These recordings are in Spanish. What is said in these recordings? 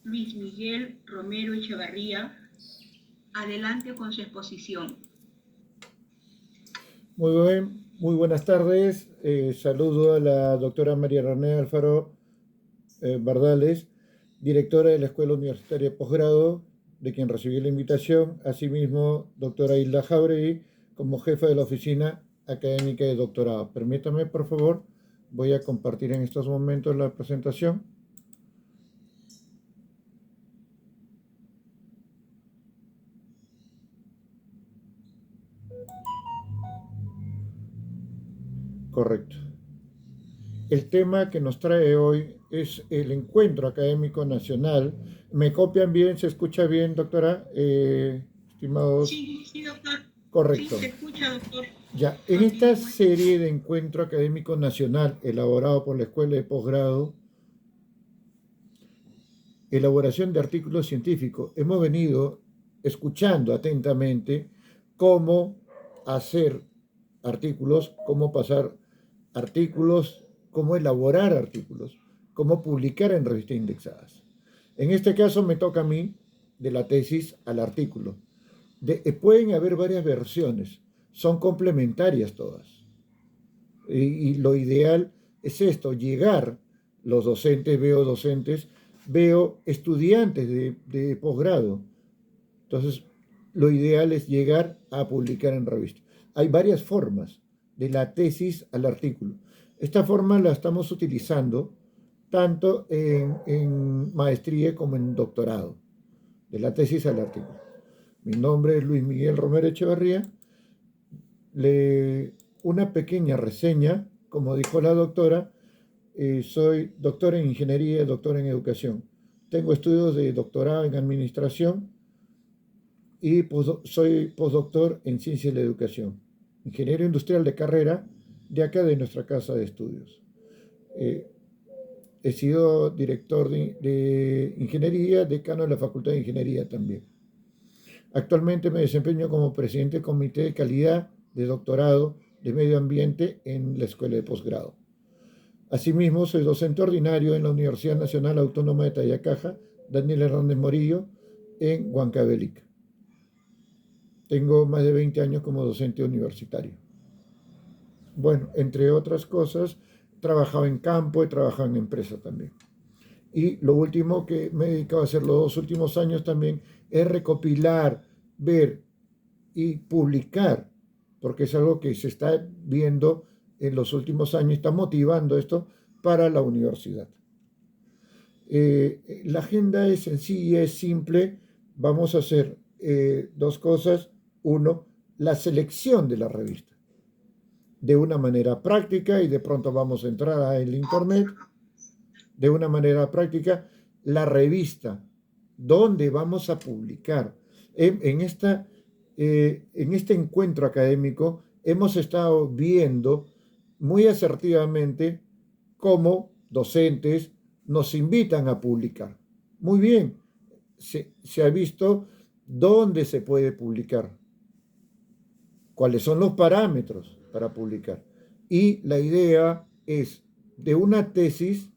Luis Miguel Romero Echevarría. Adelante con su exposición. Muy bien, muy buenas tardes. Saludo a la doctora María René Alfaro Bardales, directora de la Escuela Universitaria de Posgrado, de quien recibí la invitación. Asimismo, doctora Hilda Jauregui, como jefa de la Oficina Académica de Doctorado. Permítame, por favor, voy a compartir en estos momentos la presentación. Correcto. El tema que nos trae hoy es el Encuentro Académico Nacional. ¿Me copian bien? ¿Se escucha bien, doctora? Estimados. Sí, doctor. Correcto. Sí, se escucha, doctor. Ya, en esta serie de Encuentro Académico Nacional elaborado por la Escuela de Posgrado, elaboración de artículos científicos, hemos venido escuchando atentamente cómo hacer artículos, cómo pasar artículos, cómo elaborar artículos, cómo publicar en revistas indexadas. En este caso me toca a mí de la tesis al artículo. Pueden haber varias versiones, son complementarias todas. Y lo ideal es esto, llegar, los docentes, veo estudiantes de posgrado. Entonces, lo ideal es llegar a publicar en revistas. Hay varias formas, de la tesis al artículo. Esta forma la estamos utilizando tanto en maestría como en doctorado, de la tesis al artículo. Mi nombre es Luis Miguel Romero Echevarría. Una pequeña reseña, como dijo la doctora, soy doctor en ingeniería y doctor en educación. Tengo estudios de doctorado en administración y soy postdoctor en ciencia de la educación. Ingeniero industrial de carrera de acá de nuestra casa de estudios. He sido director de ingeniería, decano de la Facultad de Ingeniería también. Actualmente me desempeño como presidente del Comité de Calidad de Doctorado de Medio Ambiente en la Escuela de Posgrado. Asimismo, soy docente ordinario en la Universidad Nacional Autónoma de Tayacaja, Daniel Hernández Morillo, en Huancavelica. Tengo más de 20 años como docente universitario. Bueno, entre otras cosas, he trabajado en campo, he trabajado en empresa también. Y lo último que me he dedicado a hacer los 2 últimos años también es recopilar, ver y publicar, porque es algo que se está viendo en los últimos años, está motivando esto para la universidad. La agenda es sencilla, es simple. Vamos a hacer 2 cosas. Uno, la selección de la revista de una manera práctica, y de pronto vamos a entrar al internet. De una manera práctica, la revista, donde vamos a publicar. En este encuentro académico hemos estado viendo muy asertivamente cómo docentes nos invitan a publicar. Muy bien, se ha visto dónde se puede publicar, cuáles son los parámetros para publicar. Y la idea es de una tesis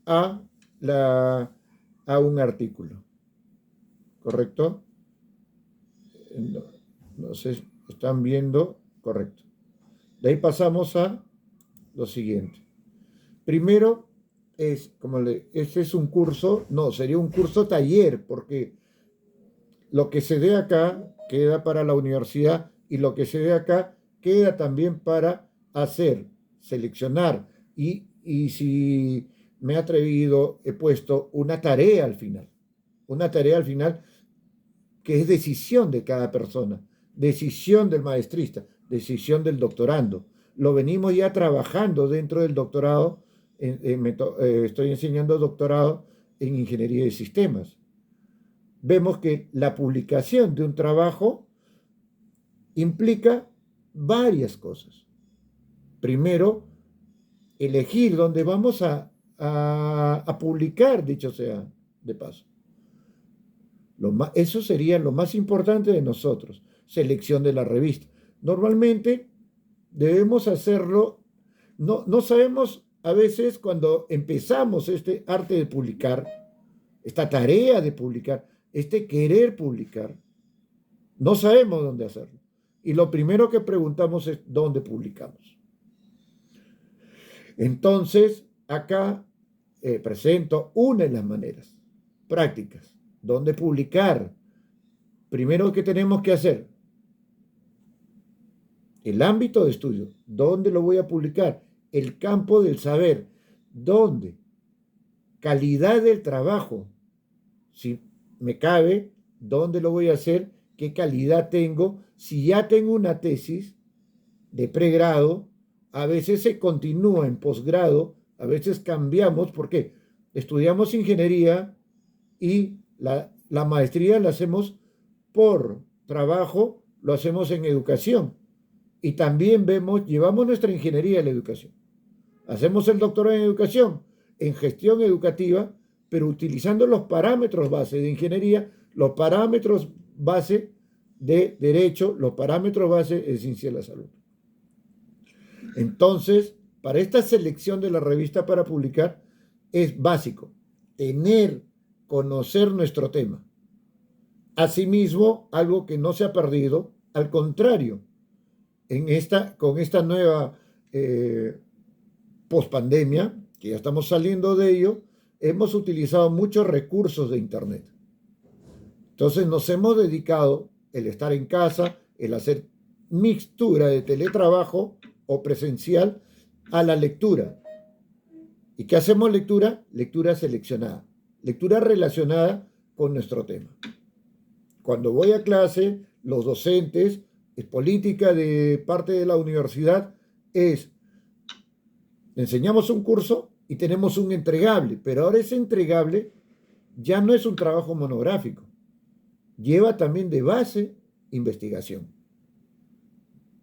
a un artículo. ¿Correcto? No sé, ¿están viendo? Correcto. De ahí pasamos a lo siguiente. Primero este es un curso, no, sería un curso taller, porque lo que se dé acá queda para la universidad y lo que se dé acá queda también para hacer, seleccionar y si me he atrevido, he puesto una tarea al final que es decisión de cada persona, decisión del maestrista, decisión del doctorando. Lo venimos ya trabajando dentro del doctorado. Estoy enseñando doctorado en ingeniería de sistemas. Vemos que la publicación de un trabajo implica varias cosas. Primero, elegir dónde vamos a publicar, dicho sea de paso. Eso sería lo más importante de nosotros, selección de la revista. Normalmente debemos hacerlo, no sabemos a veces cuando empezamos este arte de publicar, esta tarea de publicar, este querer publicar, no sabemos dónde hacerlo. Y lo primero que preguntamos es dónde publicamos. Entonces, acá presento una de las maneras prácticas. ¿Dónde publicar? Primero, ¿qué tenemos que hacer? El ámbito de estudio. ¿Dónde lo voy a publicar? El campo del saber. ¿Dónde? Calidad del trabajo. Si me cabe, ¿dónde lo voy a hacer? ¿Qué calidad tengo? Si ya tengo una tesis de pregrado, a veces se continúa en posgrado, a veces cambiamos, porque estudiamos ingeniería y la maestría la hacemos por trabajo, lo hacemos en educación. Y también llevamos nuestra ingeniería a la educación. Hacemos el doctorado en educación, en gestión educativa, pero utilizando los parámetros base de ingeniería, los parámetros base de derecho, los parámetros base de ciencia de la salud. Entonces, para esta selección de la revista para publicar, es básico conocer nuestro tema. Asimismo, algo que no se ha perdido, al contrario, con esta nueva pospandemia, que ya estamos saliendo de ello, hemos utilizado muchos recursos de Internet. Entonces nos hemos dedicado el estar en casa, el hacer mixtura de teletrabajo o presencial a la lectura. ¿Y qué hacemos lectura? Lectura seleccionada, lectura relacionada con nuestro tema. Cuando voy a los docentes, es política de parte de la universidad, enseñamos un curso y tenemos un entregable, pero ahora ese entregable ya no es un trabajo monográfico, lleva también de base investigación.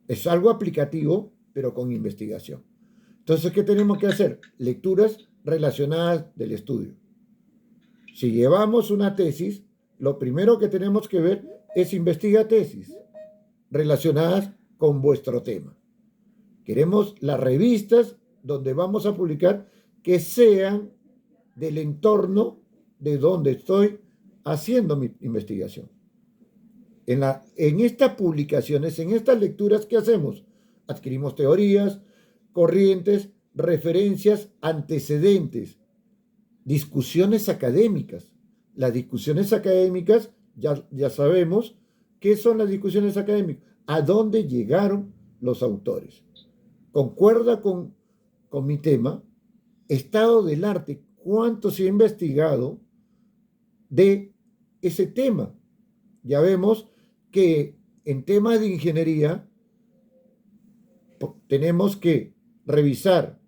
Es algo aplicativo, pero con investigación. Entonces, ¿qué tenemos que hacer? Lecturas relacionadas del estudio. Si llevamos una tesis, lo primero que tenemos que ver es investigar tesis relacionadas con vuestro tema. Queremos las revistas donde vamos a publicar que sean del entorno de donde estoy haciendo mi investigación. En estas publicaciones, en estas lecturas, ¿qué hacemos? Adquirimos teorías, corrientes, referencias, antecedentes, discusiones académicas. Las discusiones académicas, ya sabemos qué son las discusiones académicas, a dónde llegaron los autores. Concuerda con mi tema, estado del arte, cuánto se ha investigado de ese tema. Ya vemos que en temas de ingeniería tenemos que revisar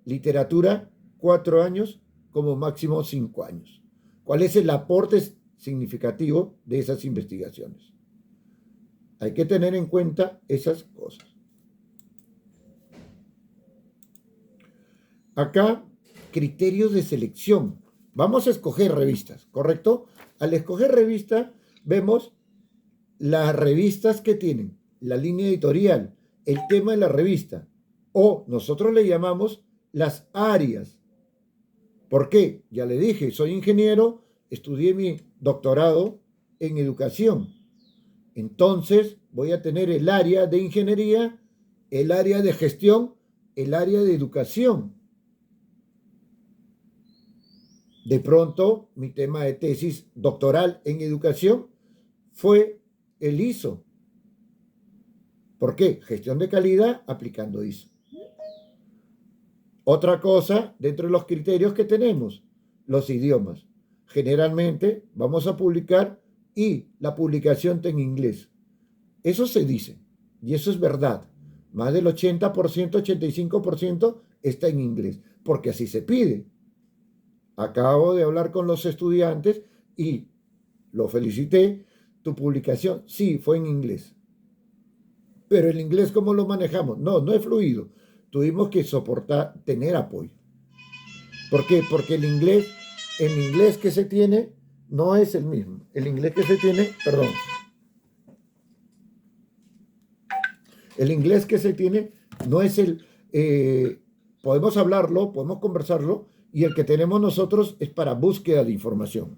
literatura 4 años como máximo 5 años. ¿Cuál es el aporte significativo de esas investigaciones? Hay que tener en cuenta esas cosas. Acá, criterios de selección. Vamos a escoger revistas, ¿correcto? Al escoger revista, vemos las revistas que tienen, la línea editorial, el tema de la revista, o nosotros le llamamos las áreas. ¿Por qué? Ya le dije, soy ingeniero, estudié mi doctorado en educación. Entonces voy a tener el área de ingeniería, el área de gestión, el área de educación. De pronto, mi tema de tesis doctoral en educación fue el ISO. ¿Por qué? Gestión de calidad aplicando ISO. Otra cosa, dentro de los criterios que tenemos, los idiomas. Generalmente vamos a publicar y la publicación está en inglés. Eso se dice, y eso es verdad. Más del 80%, 85% está en inglés, porque así se pide. Acabo de hablar con los estudiantes y lo felicité. Tu publicación, sí, fue en inglés. Pero el inglés, ¿cómo lo manejamos? No es fluido. Tuvimos que tener apoyo. ¿Por qué? Porque el inglés que se tiene no es el mismo. El inglés que se tiene, el inglés que se tiene no es podemos hablarlo, podemos conversarlo, y el que tenemos nosotros es para búsqueda de información.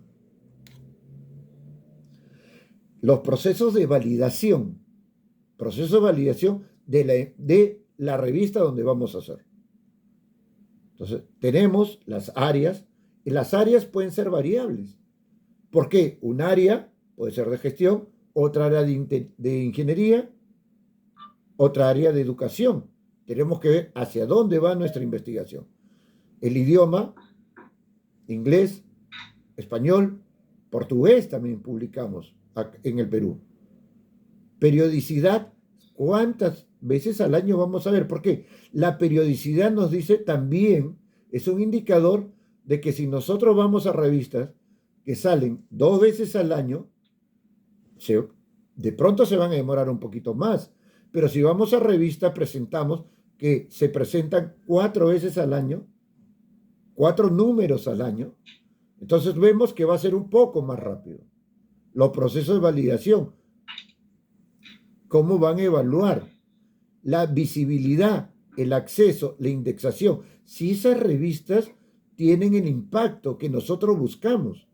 Los procesos de validación de la revista donde vamos a hacer. Entonces, tenemos las áreas, y las áreas pueden ser variables. ¿Por qué? Un área puede ser de gestión, otra área de ingeniería, otra área de educación. Tenemos que ver hacia dónde va nuestra investigación. El idioma, inglés, español, portugués también publicamos en el Perú. Periodicidad, ¿cuántas veces al año vamos a ver? Porque la periodicidad nos dice también, es un indicador de que si nosotros vamos a revistas que salen 2 veces al año, de pronto se van a demorar un poquito más. Pero si vamos a revistas, presentamos que se presentan 4 veces al año, 4 números al año, entonces vemos que va a ser un poco más rápido. Los procesos de validación, ¿cómo van a evaluar? La visibilidad, el acceso, la indexación, si esas revistas tienen el impacto que nosotros buscamos.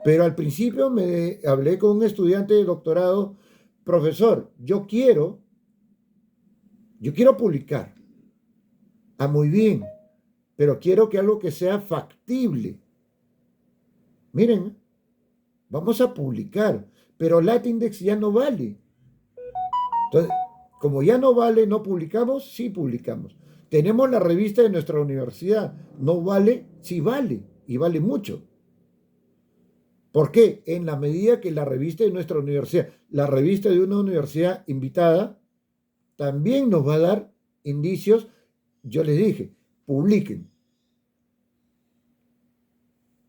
Pero al principio me hablé con un estudiante de doctorado, profesor, yo quiero publicar. Ah, muy bien, pero quiero que algo que sea factible. Miren, vamos a publicar, pero Latindex ya no vale. Entonces, como ya no vale, no publicamos, sí publicamos. Tenemos la revista de nuestra universidad, no vale, sí vale, y vale mucho. ¿Por qué? En la medida que la revista de nuestra universidad, la revista de una universidad invitada, también nos va a dar indicios. Yo les dije, publiquen.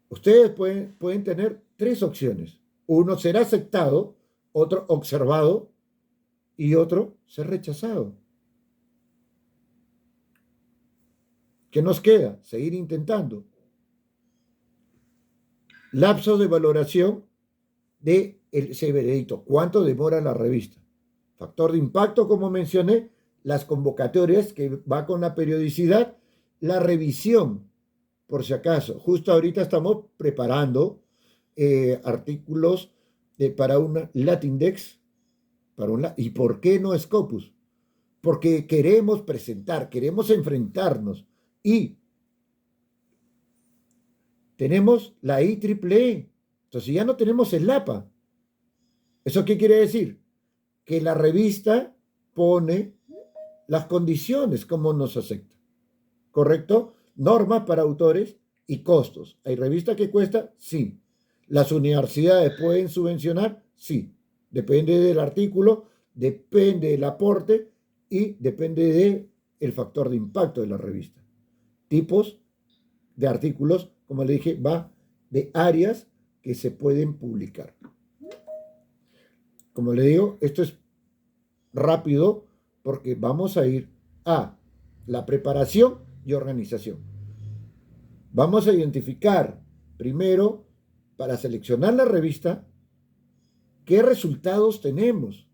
Ustedes pueden tener 3 opciones. Uno será aceptado, otro observado y otro ser rechazado. ¿Qué nos queda? Seguir intentando. Lapso de valoración de ese veredicto. ¿Cuánto demora la revista? Factor de impacto, como mencioné, las convocatorias, que va con la periodicidad, la revisión, por si acaso. Justo ahorita estamos preparando artículos para una Latindex. ¿Y por qué no Scopus? Porque queremos presentar, queremos enfrentarnos. Y tenemos la IEEE. Entonces ya no tenemos el LAPA. ¿Eso qué quiere decir? Que la revista pone las condiciones como nos acepta. ¿Correcto? Normas para autores y costos. ¿Hay revista que cuesta? Sí. ¿Las universidades pueden subvencionar? Sí. Depende del artículo, depende del aporte y depende del factor de impacto de la revista. Tipos de artículos, como le dije, va de áreas que se pueden publicar. Como le digo, esto es rápido porque vamos a ir a la preparación y organización. Vamos a identificar primero, para seleccionar la revista, qué resultados tenemos.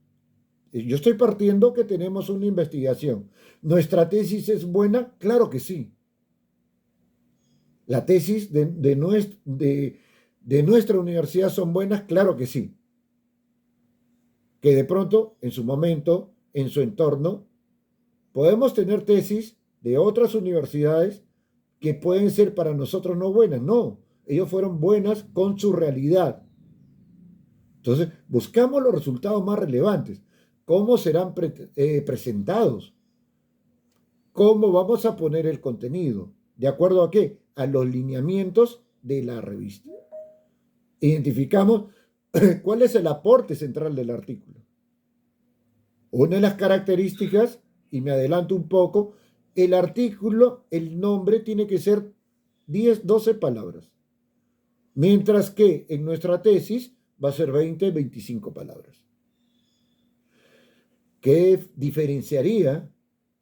Yo estoy partiendo que tenemos una investigación. ¿Nuestra tesis es buena? Claro que sí. ¿La tesis de nuestra universidad son buenas? Claro que sí. Que de pronto, en su momento, en su entorno, podemos tener tesis de otras universidades que pueden ser para nosotros no buenas. No, ellos fueron buenas con su realidad. Entonces, buscamos los resultados más relevantes. ¿Cómo serán presentados? ¿Cómo vamos a poner el contenido? ¿De acuerdo a qué? A los lineamientos de la revista. Identificamos cuál es el aporte central del artículo. Una de las características, y me adelanto un poco, el artículo, el nombre tiene que ser 10, 12 palabras. Mientras que en nuestra tesis va a ser 20, 25 palabras. ¿Qué diferenciaría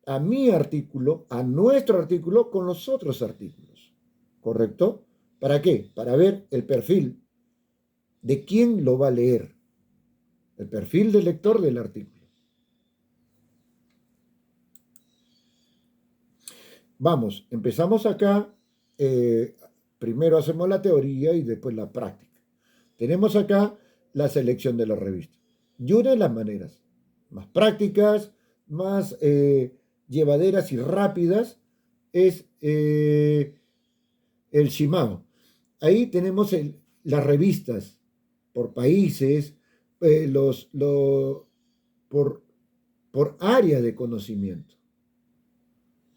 a mi artículo, a nuestro artículo, con los otros artículos? ¿Correcto? ¿Para qué? Para ver el perfil de quién lo va a leer. El perfil del lector del artículo. Vamos, empezamos acá, primero hacemos la teoría y después la práctica. Tenemos acá la selección de la revista. Y una de las maneras más prácticas, más llevaderas y rápidas es el Shimao. Ahí tenemos las revistas por países, por, por área de conocimiento.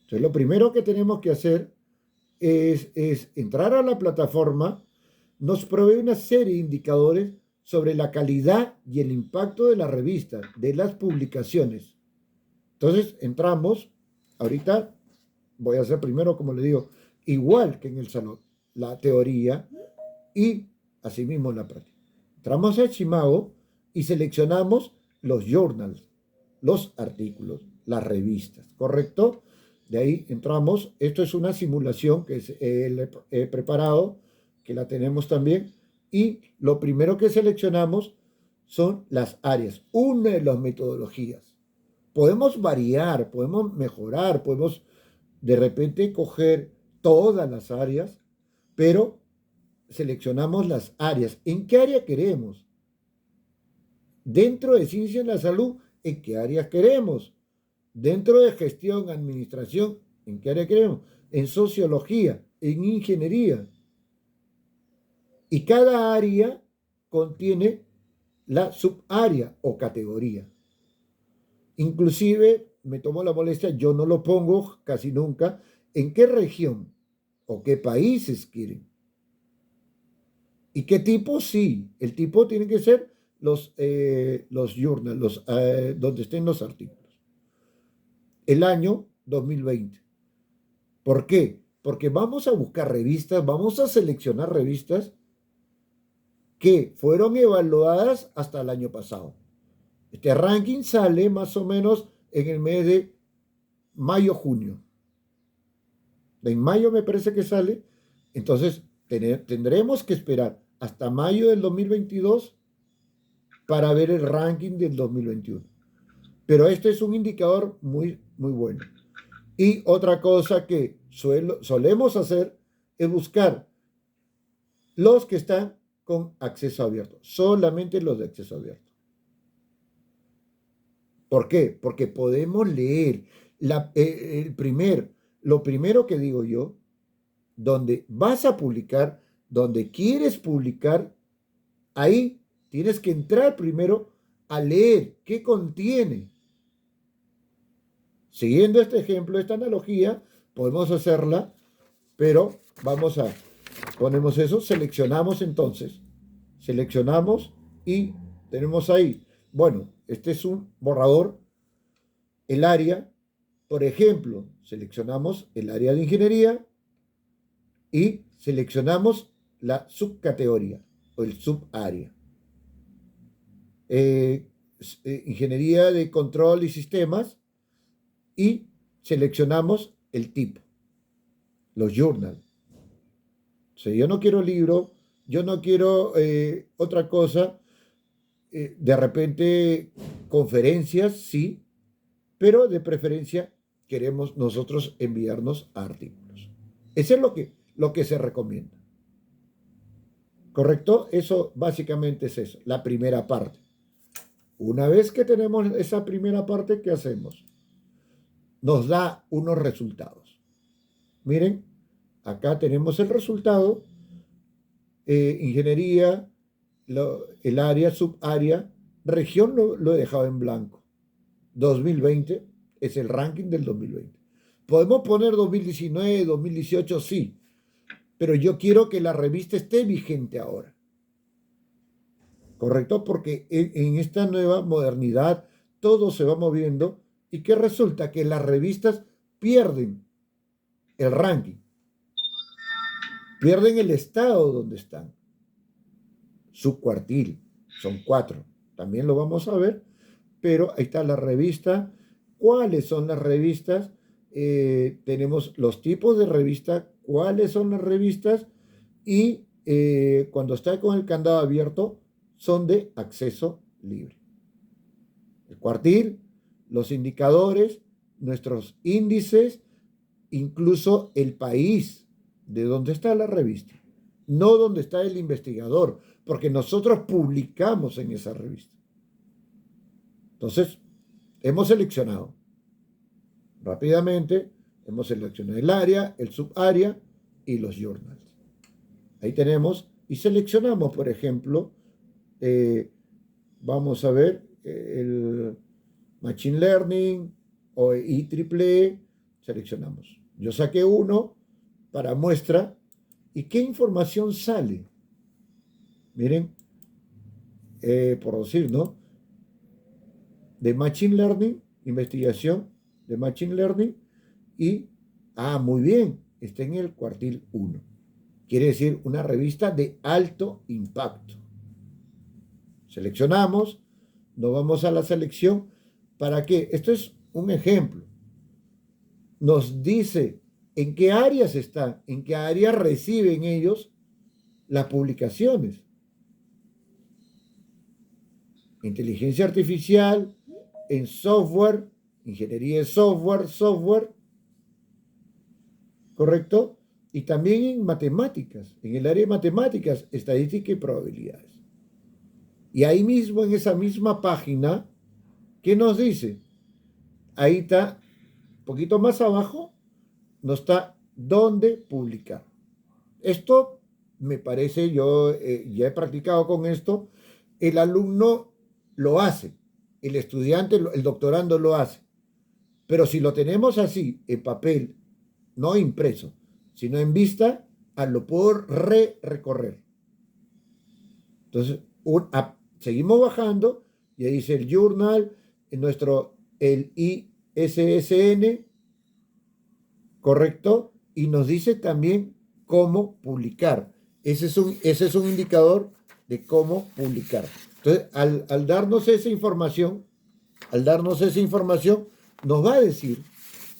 Entonces, lo primero que tenemos que hacer es entrar a la plataforma, nos provee una serie de indicadores sobre la calidad y el impacto de la revista, de las publicaciones. Entonces, entramos, ahorita voy a hacer primero, como le digo, igual que en el salón, la teoría y asimismo la práctica. Entramos a Shimao y seleccionamos los journals, los artículos, las revistas, ¿correcto? De ahí entramos. Esto es una simulación que he preparado, que la tenemos también. Y lo primero que seleccionamos son las áreas, una de las metodologías. Podemos variar, podemos mejorar, podemos de repente coger todas las áreas, pero seleccionamos las áreas. ¿En qué área queremos? Dentro de ciencia en la salud, ¿en qué áreas queremos? Dentro de gestión, administración, ¿en qué área queremos? En sociología, en ingeniería. Y cada área contiene la subárea o categoría. Inclusive, me tomo la molestia, yo no lo pongo casi nunca, en qué región o qué países quieren. ¿Y qué tipo? Sí, el tipo tiene que ser los journals, donde estén los artículos. El año 2020. ¿Por qué? Porque vamos a buscar revistas, vamos a seleccionar revistas que fueron evaluadas hasta el año pasado. Este ranking sale más o menos en el mes de mayo-junio. En mayo me parece que sale. Entonces tendremos que esperar hasta mayo del 2022 para ver el ranking del 2021. Pero este es un indicador muy, muy bueno. Y otra cosa que solemos hacer es buscar los que están con acceso abierto, solamente los de acceso abierto. ¿Por qué? Porque podemos leer lo primero que digo yo, donde vas a publicar, donde quieres publicar, ahí tienes que entrar primero a leer qué contiene. Siguiendo este ejemplo, esta analogía, podemos hacerla, pero ponemos eso, seleccionamos entonces, seleccionamos y tenemos ahí, bueno, este es un borrador, el área, por ejemplo, seleccionamos el área de ingeniería y seleccionamos la subcategoría o el subárea. Ingeniería de control y sistemas y seleccionamos el tipo, los journals. O sea, yo no quiero libro, yo no quiero otra cosa, de repente conferencias, sí, pero de preferencia queremos nosotros enviarnos a artículos. Eso es lo que se recomienda. ¿Correcto? Eso básicamente es eso, la primera parte. Una vez que tenemos esa primera parte, ¿qué hacemos? Nos da unos resultados. Miren, acá tenemos el resultado, ingeniería, el área, subárea, región lo he dejado en blanco. 2020 es el ranking del 2020. Podemos poner 2019, 2018, sí, pero yo quiero que la revista esté vigente ahora. ¿Correcto? Porque en esta nueva modernidad todo se va moviendo y que resulta que las revistas pierden el ranking, pierden el estado donde están. Subcuartil, son 4, también lo vamos a ver, pero ahí está la revista. ¿Cuáles son las revistas? Tenemos los tipos de revista, cuáles son las revistas y cuando está con el candado abierto son de acceso libre. El cuartil, los indicadores, nuestros índices incluso el país de donde está la revista, no donde está el investigador, porque nosotros publicamos en esa revista. Entonces, hemos seleccionado rápidamente, hemos seleccionado el área, el subárea y los journals. Ahí tenemos y seleccionamos, por ejemplo, vamos a ver el Machine Learning o IEEE, seleccionamos. Yo saqué uno para muestra y ¿qué información sale? Miren, por decir, ¿no? De Machine Learning, investigación de Machine Learning y, muy bien, está en el cuartil 1. Quiere decir una revista de alto impacto. Seleccionamos, nos vamos a la selección. ¿Para qué? Esto es un ejemplo. Nos dice en qué áreas están, en qué áreas reciben ellos las publicaciones. Inteligencia artificial, en software, ingeniería de software, ¿correcto? Y también en matemáticas, en el área de matemáticas, estadística y probabilidades. Y ahí mismo, en esa misma página, ¿qué nos dice? Ahí está, un poquito más abajo, nos está dónde publicar. Esto me parece, yo ya he practicado con esto, el alumno lo hace, el estudiante, el doctorando lo hace. Pero si lo tenemos así, en papel, no impreso, sino en vista, lo puedo recorrer. Entonces, seguimos bajando y ahí dice el journal, el ISSN, ¿correcto? Y nos dice también cómo publicar. Ese es un indicador de cómo publicar. Entonces, al darnos esa información, nos va a decir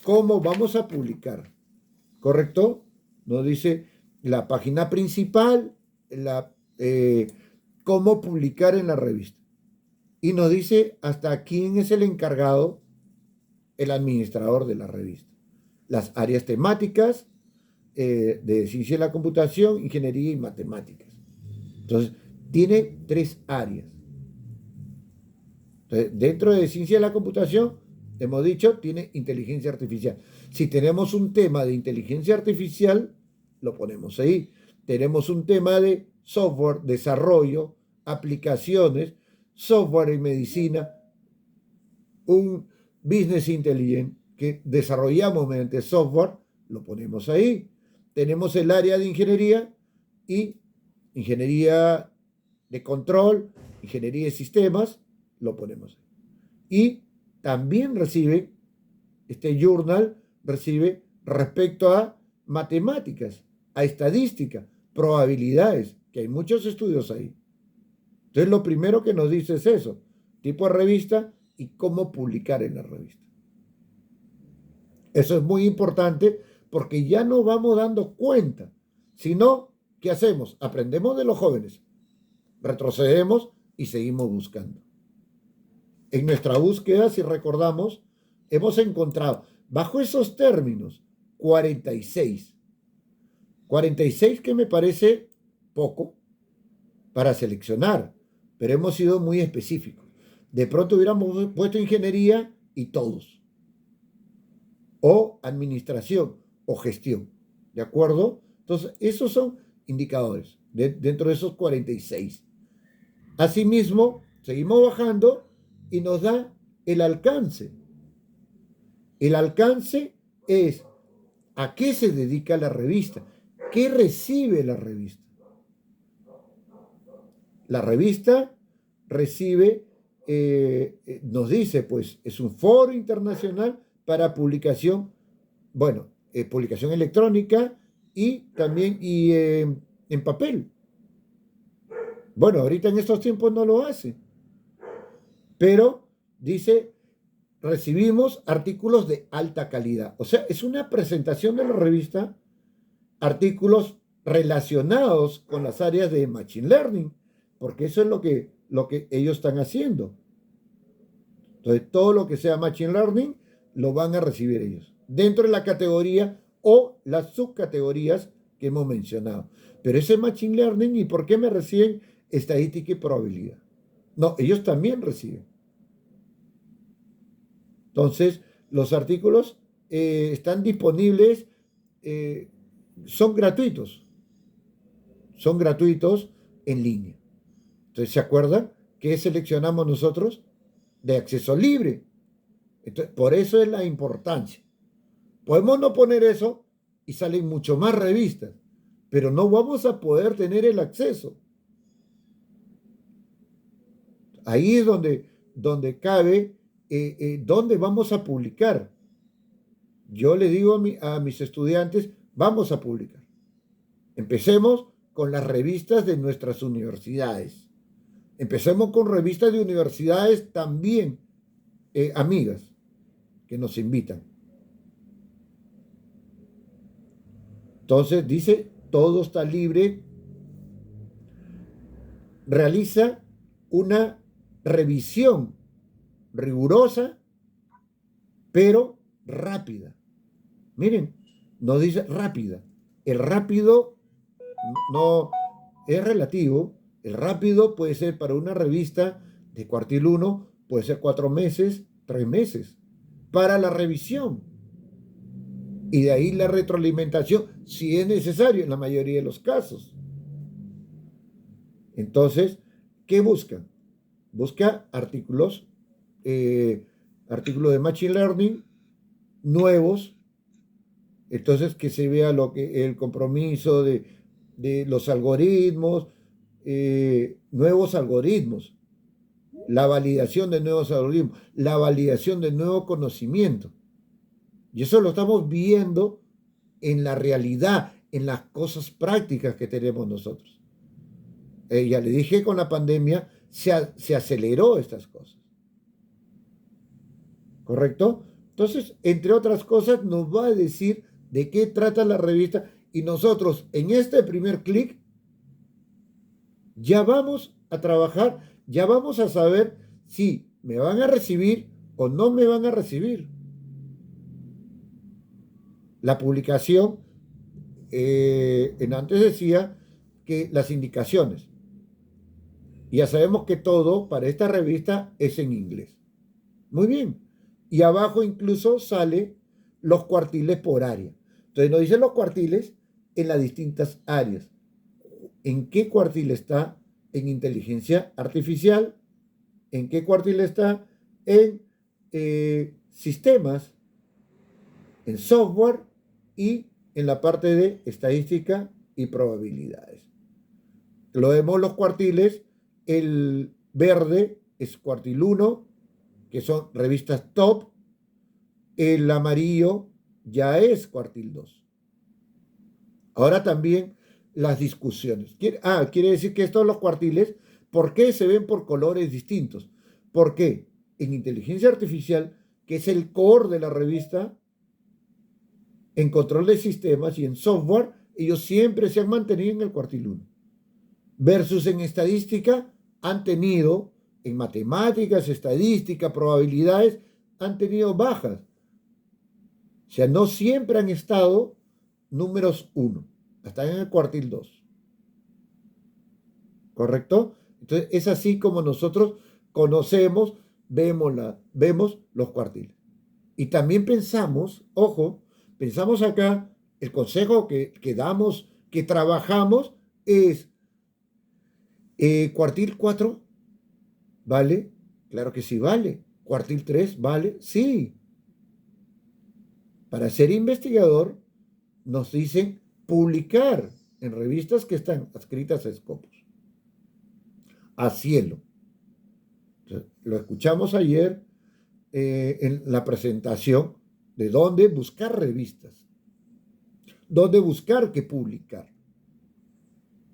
cómo vamos a publicar, ¿correcto? Nos dice la página principal, cómo publicar en la revista. Y nos dice hasta quién es el encargado, el administrador de la revista. Las áreas temáticas de ciencia de la computación, ingeniería y matemáticas. Entonces, tiene 3 áreas. Entonces, dentro de ciencia de la computación, hemos dicho, tiene inteligencia artificial. Si tenemos un tema de inteligencia artificial, lo ponemos ahí. Tenemos un tema de software, desarrollo, aplicaciones, software y medicina, un business intelligence que desarrollamos mediante software, lo ponemos ahí. Tenemos el área de ingeniería y ingeniería de control, ingeniería de sistemas, lo ponemos ahí. Y también este journal recibe respecto a matemáticas, a estadística, probabilidades, que hay muchos estudios ahí. Entonces, lo primero que nos dice es eso, tipo de revista y cómo publicar en la revista. Eso es muy importante porque ya nos vamos dando cuenta. Si no, ¿qué hacemos? Aprendemos de los jóvenes, retrocedemos y seguimos buscando. En nuestra búsqueda, si recordamos, hemos encontrado, bajo esos términos, 46. 46 que me parece poco para seleccionar, pero hemos sido muy específicos. De pronto hubiéramos puesto ingeniería y todos. O administración o gestión. ¿De acuerdo? Entonces, esos son indicadores dentro de esos 46. Asimismo, seguimos bajando y nos da el alcance. El alcance es a qué se dedica la revista, qué recibe la revista. La revista recibe, nos dice, pues, es un foro internacional para publicación, publicación electrónica y también en papel. Bueno, ahorita en estos tiempos no lo hace, pero dice, recibimos artículos de alta calidad. O sea, es una presentación de la revista, artículos relacionados con las áreas de Machine Learning, porque eso es lo que ellos están haciendo. Entonces, todo lo que sea Machine Learning lo van a recibir ellos. Dentro de la categoría o las subcategorías que hemos mencionado. Pero ese Machine Learning, ¿y por qué me reciben estadística y probabilidad? No, ellos también reciben. Entonces, los artículos están disponibles, eh, son gratuitos en línea. Entonces, ¿se acuerdan qué seleccionamos nosotros? De acceso libre. Entonces, por eso es la importancia. Podemos no poner eso y salen mucho más revistas, pero no vamos a poder tener el acceso. Ahí es donde cabe, dónde vamos a publicar. Yo le digo a mis estudiantes, vamos a publicar. Empecemos con las revistas de nuestras universidades. Empecemos con revistas de universidades también amigas que nos invitan. Entonces dice, todo está libre. Realiza una revisión rigurosa, pero rápida. Miren, no dice rápida. El rápido no es relativo. El rápido puede ser para una revista de cuartil 1, puede ser 4 meses, 3 meses, para la revisión. Y de ahí la retroalimentación, si es necesario, en la mayoría de los casos. Entonces, ¿qué buscan? Busca artículos de Machine Learning nuevos, entonces que se vea el compromiso de los algoritmos, nuevos algoritmos, la validación de nuevos algoritmos, la validación de nuevo conocimiento. Y eso lo estamos viendo en la realidad, en las cosas prácticas que tenemos nosotros. Ya le dije, con la pandemia se aceleró estas cosas. ¿Correcto? Entonces, entre otras cosas, nos va a decir de qué trata la revista y nosotros en este primer clic ya vamos a trabajar, ya vamos a saber si me van a recibir o no me van a recibir. La publicación, antes decía que las indicaciones. Ya sabemos que todo para esta revista es en inglés. Muy bien. Y abajo incluso sale los cuartiles por área. Entonces nos dicen los cuartiles en las distintas áreas. ¿En qué cuartil está? En inteligencia artificial. ¿En qué cuartil está? En sistemas, en software y en la parte de estadística y probabilidades. Lo vemos los cuartiles. El verde es cuartil 1, que son revistas top. El amarillo ya es cuartil 2. Ahora también las discusiones. Quiere decir que estos los cuartiles, ¿por qué se ven por colores distintos? Porque en inteligencia artificial, que es el core de la revista, en control de sistemas y en software, ellos siempre se han mantenido en el cuartil 1. Versus en estadística, han tenido, en matemáticas, estadística, probabilidades, han tenido bajas. O sea, no siempre han estado números 1, están en el cuartil 2. ¿Correcto? Entonces, es así como nosotros conocemos, vemos los cuartiles. Y también pensamos, ojo, pensamos acá, el consejo que damos, que trabajamos, es cuartil 4, ¿vale? Claro que sí, vale. Cuartil 3, ¿vale? Sí. Para ser investigador, nos dicen publicar en revistas que están adscritas a Scopus. A cielo. Entonces, lo escuchamos ayer en la presentación de dónde buscar revistas, dónde buscar qué publicar.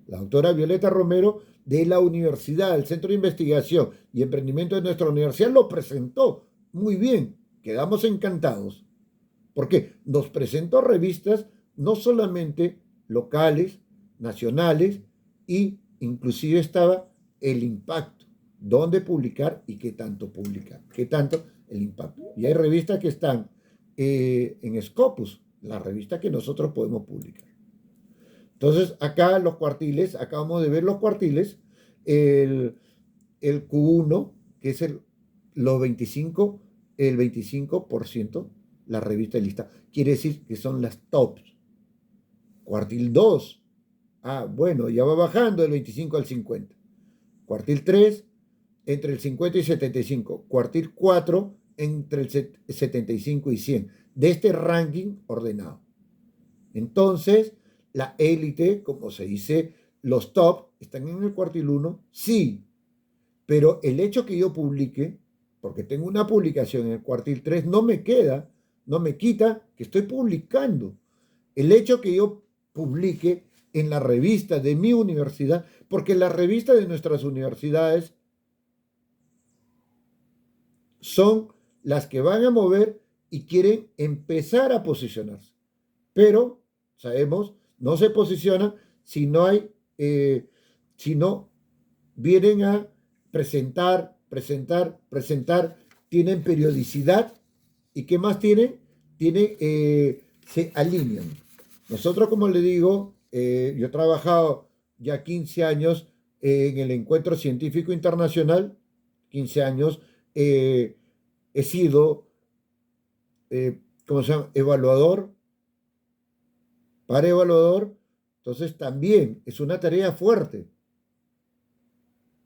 La doctora Violeta Romero de la universidad, el Centro de Investigación y Emprendimiento de nuestra universidad lo presentó muy bien. Quedamos encantados porque nos presentó revistas no solamente locales, nacionales, y inclusive estaba el impacto, dónde publicar y qué tanto publicar, qué tanto el impacto. Y hay revistas que están en Scopus, la revista que nosotros podemos publicar. Entonces, acá los cuartiles, acabamos de ver los cuartiles, el, el Q1, que es los 25, el 25%, la revista lista. Quiere decir que son las tops. Cuartil 2, bueno, ya va bajando del 25 al 50. Cuartil 3, entre el 50 y 75. Cuartil 4, entre el 75 y 100. De este ranking ordenado. Entonces, la élite, como se dice, los top, ¿están en el cuartil 1? Sí, pero el hecho que yo publique, porque tengo una publicación en el cuartil 3, no me quita que estoy publicando. El hecho que yo publique en la revista de mi universidad, porque las revistas de nuestras universidades son las que van a mover y quieren empezar a posicionarse. Pero, sabemos, no se posicionan si no hay, si no vienen a presentar, tienen periodicidad y ¿qué más tienen? Se alinean. Nosotros, como le digo, yo he trabajado ya 15 años en el Encuentro Científico Internacional, 15 años, he sido, ¿cómo se llama? Evaluador, para evaluador, entonces también es una tarea fuerte.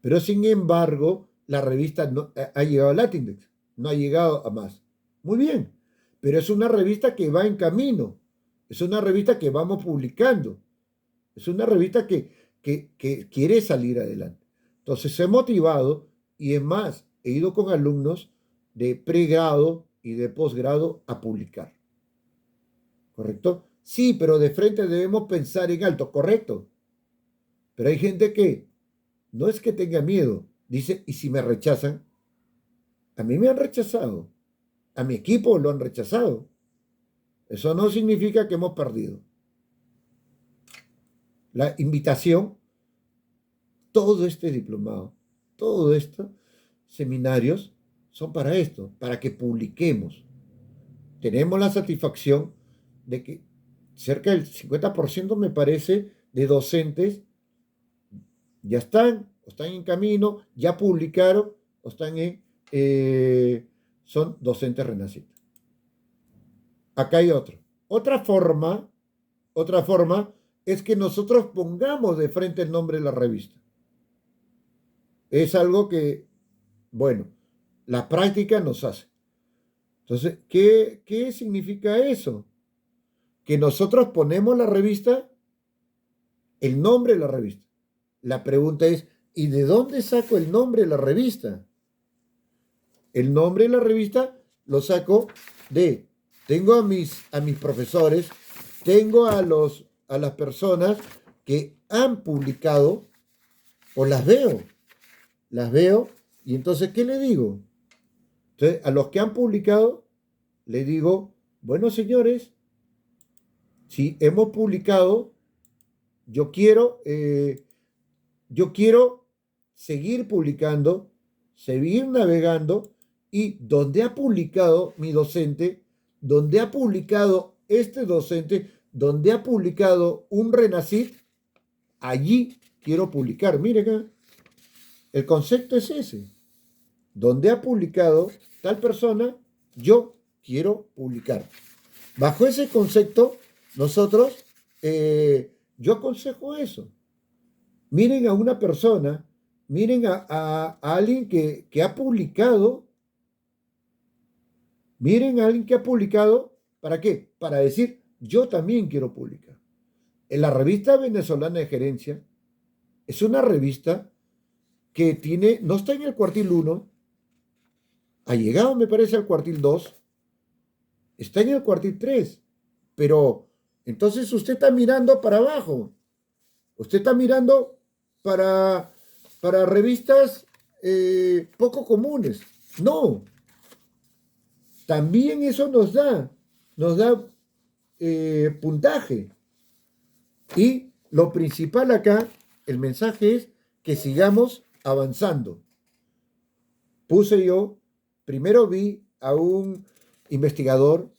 Pero sin embargo, la revista no ha llegado al Latindex, no ha llegado a más. Muy bien, pero es una revista que va en camino, es una revista que vamos publicando, es una revista que quiere salir adelante. Entonces he motivado y es más, he ido con alumnos de pregrado y de posgrado a publicar. ¿Correcto? Sí, pero de frente debemos pensar en alto, correcto. Pero hay gente que no es que tenga miedo, dice, ¿y si me rechazan? A mí me han rechazado, a mi equipo lo han rechazado. Eso no significa que hemos perdido. La invitación, todo este diplomado, todo estos seminarios son para esto, para que publiquemos. Tenemos la satisfacción de que cerca del 50% me parece de docentes ya están, o están en camino, ya publicaron, o están son docentes renacidos. Acá hay otro. Otra forma es que nosotros pongamos de frente el nombre de la revista. Es algo que, bueno, la práctica nos hace. Entonces, ¿qué significa eso? Que nosotros ponemos la revista, el nombre de la revista. La pregunta es, ¿y de dónde saco el nombre de la revista? El nombre de la revista lo saco tengo a mis profesores, tengo a las personas que han publicado, o las veo, y entonces, ¿qué le digo? Entonces, a los que han publicado, le digo, bueno, señores, si hemos publicado, yo quiero seguir publicando, seguir navegando, y donde ha publicado mi docente, donde ha publicado este docente, donde ha publicado un Renacid, allí quiero publicar. Miren acá, el concepto es ese. Donde ha publicado tal persona, yo quiero publicar. Bajo ese concepto, nosotros, yo aconsejo eso. Miren a una persona, miren a alguien que ha publicado, miren a alguien que ha publicado, ¿para qué? Para decir, yo también quiero publicar. En la revista venezolana de gerencia, es una revista que no está en el cuartil 1, ha llegado, me parece, al cuartil 2, está en el cuartil 3, pero entonces usted está mirando para abajo, usted está mirando para revistas poco comunes. No, también eso nos da puntaje. Y lo principal acá, el mensaje es que sigamos avanzando. Primero vi a un investigador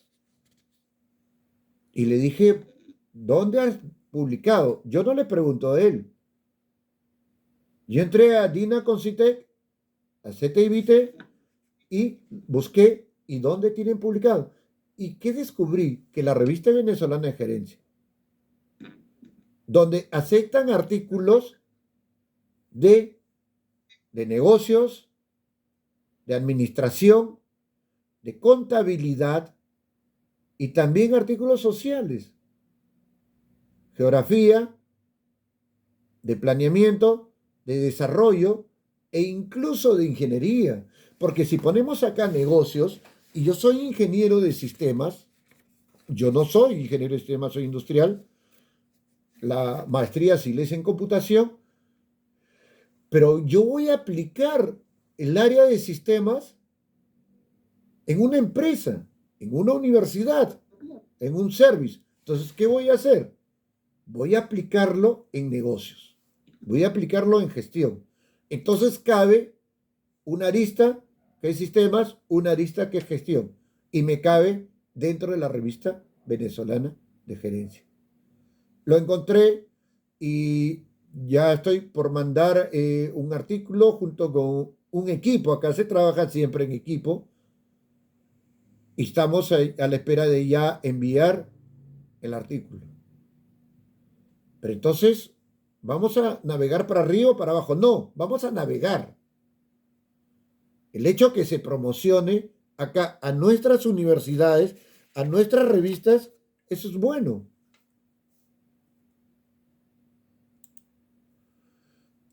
Y le dije, ¿dónde has publicado? Yo no le pregunto a él. Yo entré a Dina Concitec, a CTIVT, y busqué, ¿y dónde tienen publicado? ¿Y qué descubrí? Que la revista venezolana de gerencia, donde aceptan artículos de, de negocios, de administración, de contabilidad y también artículos sociales, geografía, de planeamiento, de desarrollo e incluso de ingeniería. Porque si ponemos acá negocios, y yo soy ingeniero de sistemas, yo no soy ingeniero de sistemas, soy industrial, la maestría sí es en computación, pero yo voy a aplicar el área de sistemas en una empresa, en una universidad, en un service. Entonces, ¿qué voy a hacer? Voy a aplicarlo en negocios, voy a aplicarlo en gestión. Entonces cabe una arista que es sistemas, una arista que es gestión, y me cabe dentro de la revista venezolana de gerencia. Lo encontré y ya estoy por mandar un artículo junto con un equipo. Acá se trabaja siempre en equipo y estamos a la espera de ya enviar el artículo. Pero entonces, ¿vamos a navegar para arriba o para abajo? No, vamos a navegar. El hecho que se promocione acá a nuestras universidades, a nuestras revistas, eso es bueno.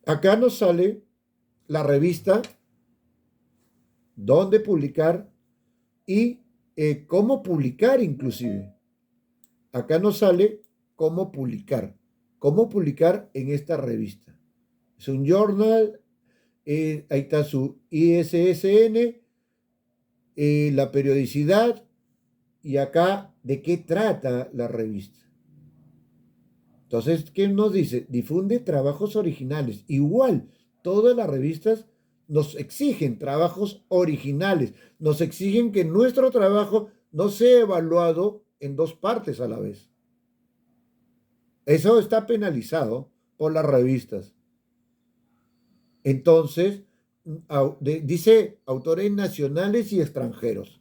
Acá nos sale la revista, dónde publicar y cómo publicar inclusive. Acá nos sale cómo publicar en esta revista. Es un journal, ahí está su ISSN, la periodicidad y acá de qué trata la revista. Entonces, ¿qué nos dice? Difunde trabajos originales. Igual, todas las revistas nos exigen trabajos originales, nos exigen que nuestro trabajo no sea evaluado en dos partes a la vez. Eso está penalizado por las revistas. Entonces, dice autores nacionales y extranjeros.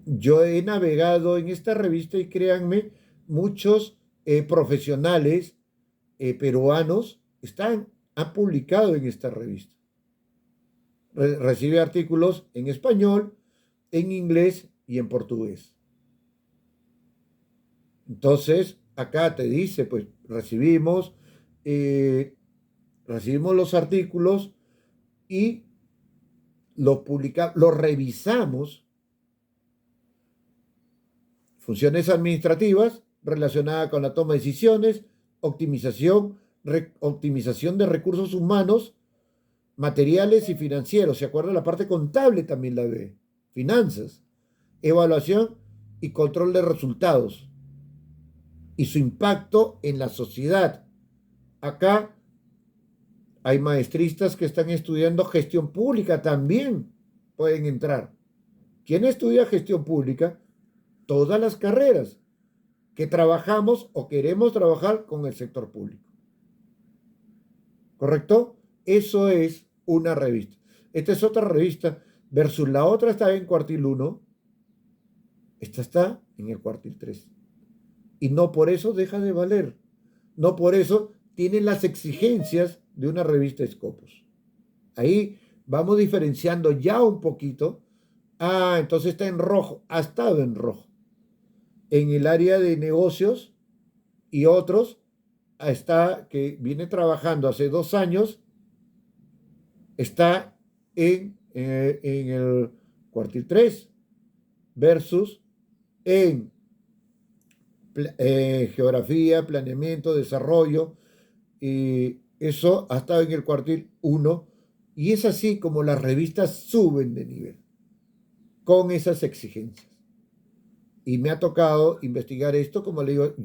Yo he navegado en esta revista y créanme, muchos profesionales peruanos han publicado en esta revista. Recibe artículos en español, en inglés y en portugués. Entonces, acá te dice, pues recibimos los artículos y los revisamos. Funciones administrativas relacionadas con la toma de decisiones, optimización de recursos humanos, materiales y financieros. ¿Se acuerda? La parte contable también la ve. Finanzas, evaluación y control de resultados y su impacto en la sociedad. Acá hay maestristas que están estudiando gestión pública, también pueden entrar. ¿Quién estudia gestión pública? Todas las carreras que trabajamos o queremos trabajar con el sector público. ¿Correcto? Eso es una revista. Esta es otra revista versus la otra está en cuartil 1. Esta está en el cuartil 3. Y no por eso deja de valer. No por eso tiene las exigencias de una revista Scopus. Ahí vamos diferenciando ya un poquito. Ah, entonces está en rojo. Ha estado en rojo. En el área de negocios y otros está que viene trabajando hace 2 años, está en el cuartil 3 versus en geografía, planeamiento, desarrollo, y eso ha estado en el cuartil 1 y es así como las revistas suben de nivel con esas exigencias. Y me ha tocado investigar esto, como le digo,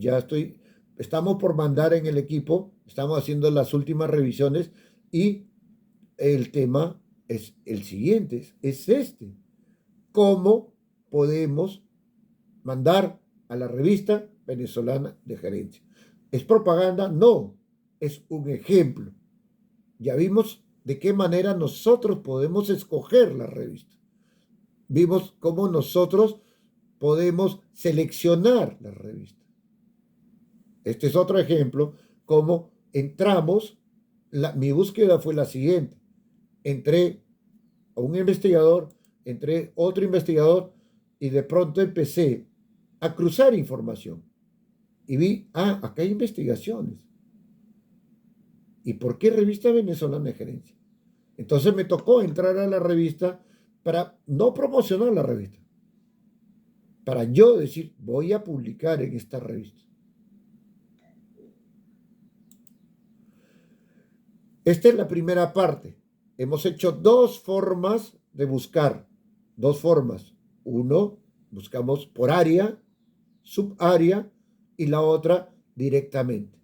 estamos por mandar en el equipo, estamos haciendo las últimas revisiones y el tema es el siguiente, es este. ¿Cómo podemos mandar a la revista venezolana de gerencia. ¿Es propaganda? No, es un ejemplo. Ya vimos de qué manera nosotros podemos escoger la revista. Vimos cómo nosotros podemos seleccionar la revista. Este es otro ejemplo, cómo entramos, mi búsqueda fue la siguiente. Entré a un investigador, entré otro investigador y de pronto empecé a cruzar información. Y vi, acá hay investigaciones. ¿Y por qué Revista Venezolana de Gerencia? Entonces me tocó entrar a la revista para no promocionar la revista, para yo decir, voy a publicar en esta revista. Esta es la primera parte. Hemos hecho dos formas de buscar, dos formas. Uno, buscamos por área, subárea, y la otra directamente.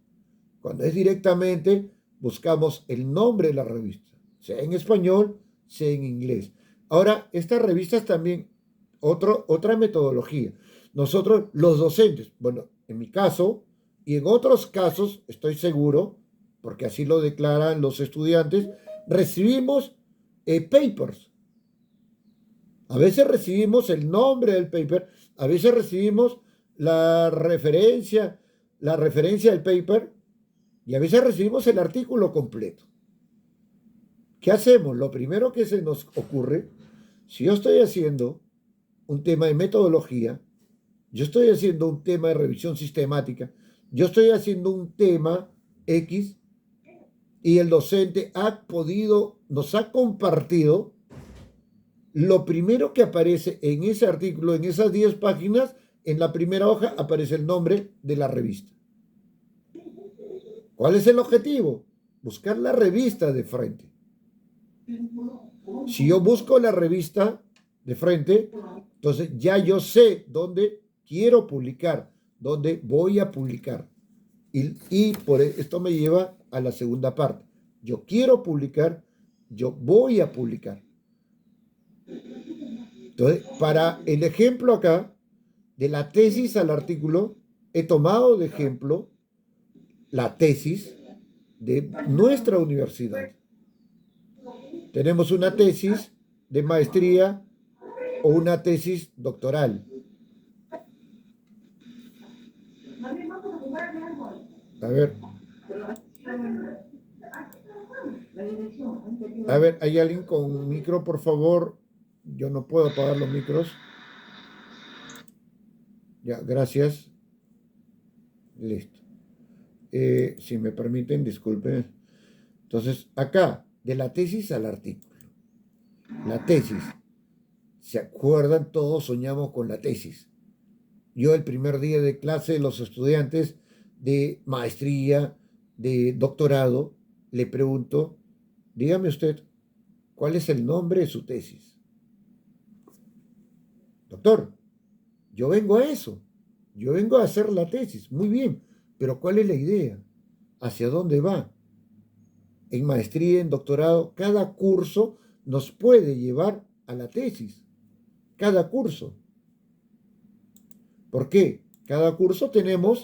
Cuando es directamente, buscamos el nombre de la revista, sea en español, sea en inglés. Ahora, estas revistas también, otra metodología. Nosotros, los docentes, bueno, en mi caso y en otros casos, estoy seguro, porque así lo declaran los estudiantes, recibimos papers. A veces recibimos el nombre del paper, a veces recibimos la referencia del paper, y a veces recibimos el artículo completo. ¿Qué hacemos? Lo primero que se nos ocurre, si yo estoy haciendo un tema de metodología, yo estoy haciendo un tema de revisión sistemática, yo estoy haciendo un tema X, y el docente nos ha compartido, lo primero que aparece en ese artículo, en esas 10 páginas, en la primera hoja aparece el nombre de la revista. ¿Cuál es el objetivo? Buscar la revista de frente. Si yo busco la revista de frente, entonces ya yo sé dónde quiero publicar, dónde voy a publicar. Y por esto me lleva a la segunda parte. Yo quiero publicar, yo voy a publicar. Entonces, para el ejemplo acá, de la tesis al artículo, he tomado de ejemplo la tesis de nuestra universidad. Tenemos una tesis de maestría o una tesis doctoral. A ver, ¿hay alguien con micro, por favor? Yo no puedo apagar los micros. Ya, gracias. Listo. Si me permiten, disculpen. Entonces, acá, de la tesis al artículo. La tesis. ¿Se acuerdan? Todos soñamos con la tesis. Yo el primer día de clase, los estudiantes de maestría, de doctorado, le pregunto, dígame usted, ¿cuál es el nombre de su tesis? Doctor, yo vengo a eso. Yo vengo a hacer la tesis. Muy bien, pero ¿cuál es la idea? ¿Hacia dónde va? En maestría, en doctorado, cada curso nos puede llevar a la tesis. Cada curso. ¿Por qué? Cada curso tenemos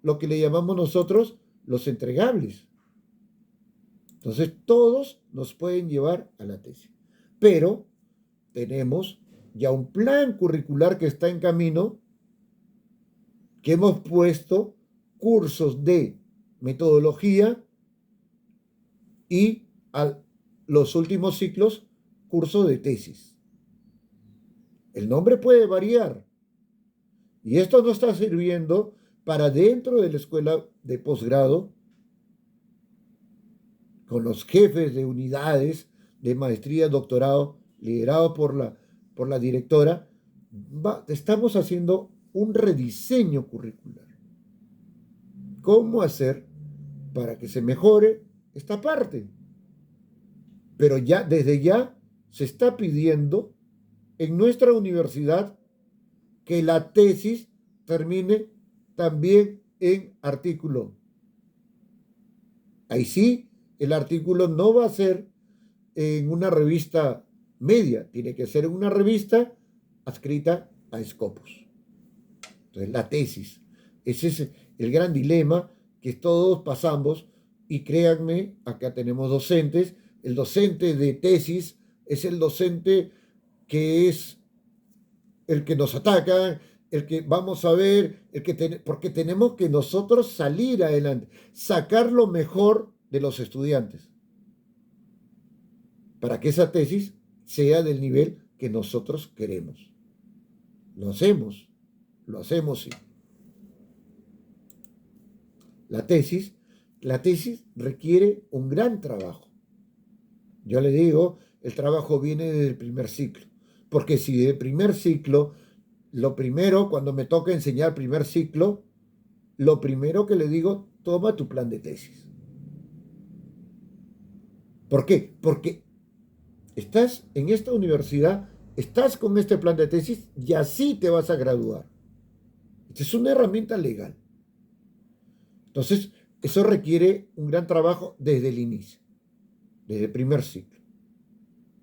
lo que le llamamos nosotros los entregables. Entonces, todos nos pueden llevar a la tesis. Pero tenemos ya un plan curricular que está en camino, que hemos puesto cursos de metodología y a los últimos ciclos, cursos de tesis. El nombre puede variar. Y esto nos está sirviendo para dentro de la escuela de posgrado, con los jefes de unidades de maestría, doctorado, liderado por la directora, estamos haciendo un rediseño curricular. ¿Cómo hacer para que se mejore esta parte? Pero ya, desde ya, se está pidiendo en nuestra universidad que la tesis termine también en artículo. Ahí sí, el artículo no va a ser en una revista media, tiene que ser en una revista adscrita a Scopus. Entonces, la tesis. Ese es el gran dilema que todos pasamos y créanme, acá tenemos docentes. El docente de tesis es el docente que es el que nos ataca, el que vamos a ver, porque tenemos que nosotros salir adelante, sacar lo mejor de los estudiantes, para que esa tesis sea del nivel que nosotros queremos. Lo hacemos, sí. La tesis requiere un gran trabajo. Yo le digo, el trabajo viene desde el primer ciclo, porque si del primer ciclo, lo primero, cuando me toca enseñar primer ciclo, lo primero que le digo, toma tu plan de tesis. ¿Por qué? Porque estás en esta universidad, estás con este plan de tesis y así te vas a graduar. Esta es una herramienta legal. Entonces, eso requiere un gran trabajo desde el inicio, desde el primer ciclo.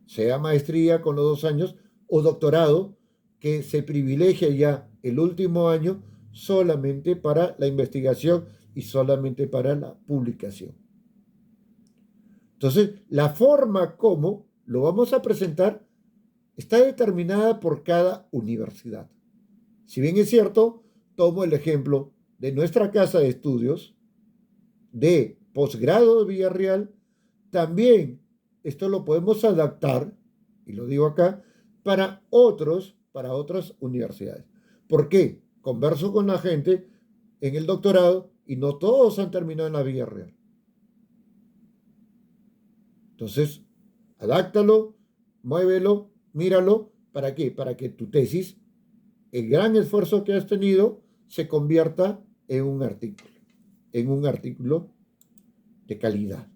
Sea maestría con los 2 años o doctorado, que se privilegia ya el último año solamente para la investigación y solamente para la publicación. Entonces, la forma como lo vamos a presentar está determinada por cada universidad. Si bien es cierto, tomo el ejemplo de nuestra casa de estudios de posgrado de Villarreal, también esto lo podemos adaptar, y lo digo acá, para otras universidades. ¿Por qué? Converso con la gente en el doctorado y no todos han terminado en la Villarreal. Entonces, adáptalo, muévelo, míralo. ¿Para qué? Para que tu tesis, el gran esfuerzo que has tenido, se convierta en un artículo de calidad.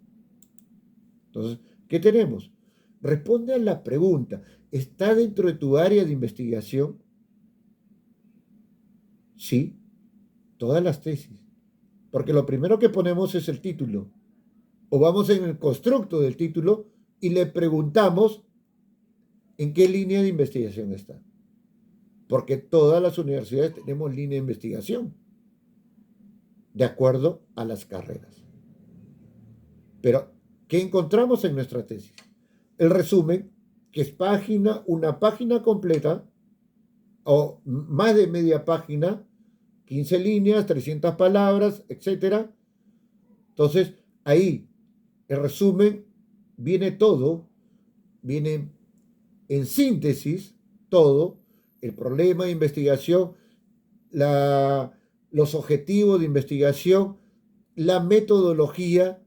Entonces, ¿qué tenemos? Responde a la pregunta, ¿está dentro de tu área de investigación? Sí, todas las tesis. Porque lo primero que ponemos es el título. O vamos en el constructo del título y le preguntamos en qué línea de investigación está. Porque todas las universidades tenemos línea de investigación de acuerdo a las carreras. Pero, ¿qué encontramos en nuestra tesis? El resumen, que es una página completa o más de media página, 15 líneas, 300 palabras, etc. Entonces, ahí, el resumen viene todo, viene en síntesis todo, el problema de investigación, los objetivos de investigación, la metodología,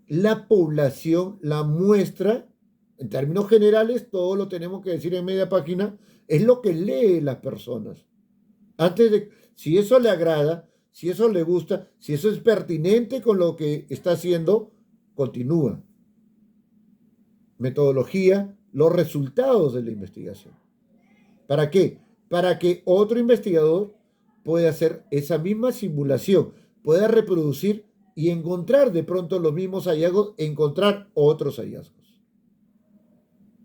la población, la muestra. En términos generales, todo lo tenemos que decir en media página, es lo que leen las personas. Antes de, si eso le agrada, si eso le gusta, si eso es pertinente con lo que está haciendo, continúa. Metodología, los resultados de la investigación. ¿Para qué? Para que otro investigador pueda hacer esa misma simulación, pueda reproducir y encontrar de pronto los mismos hallazgos, encontrar otros hallazgos.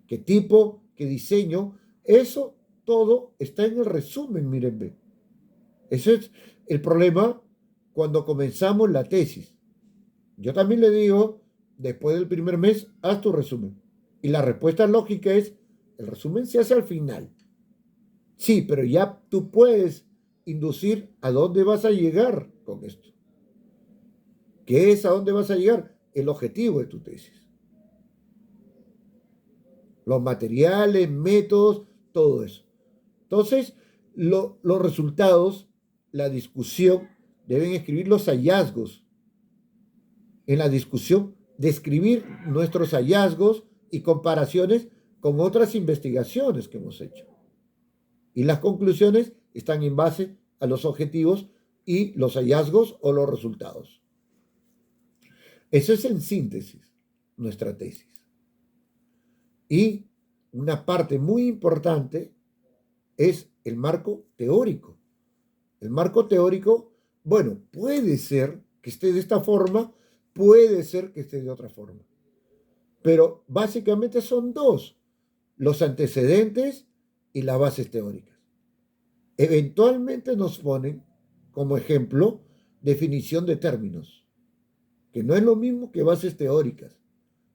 ¿Qué tipo? ¿Qué diseño? Eso todo está en el resumen, miren. Ese es el problema cuando comenzamos la tesis. Yo también le digo, después del primer mes, haz tu resumen. Y la respuesta lógica es, el resumen se hace al final. Sí, pero ya tú puedes inducir a dónde vas a llegar con esto. ¿Qué es a dónde vas a llegar? El objetivo de tu tesis. Los materiales, métodos, todo eso. Entonces, los resultados, la discusión, deben escribir los hallazgos. En la discusión, describir nuestros hallazgos y comparaciones con otras investigaciones que hemos hecho. Y las conclusiones están en base a los objetivos y los hallazgos o los resultados. Eso es en síntesis nuestra tesis. Y una parte muy importante es el marco teórico. El marco teórico, bueno, puede ser que esté de esta forma, puede ser que esté de otra forma. Pero básicamente son dos, los antecedentes y las bases teóricas. Eventualmente nos ponen como ejemplo definición de términos, que no es lo mismo que bases teóricas.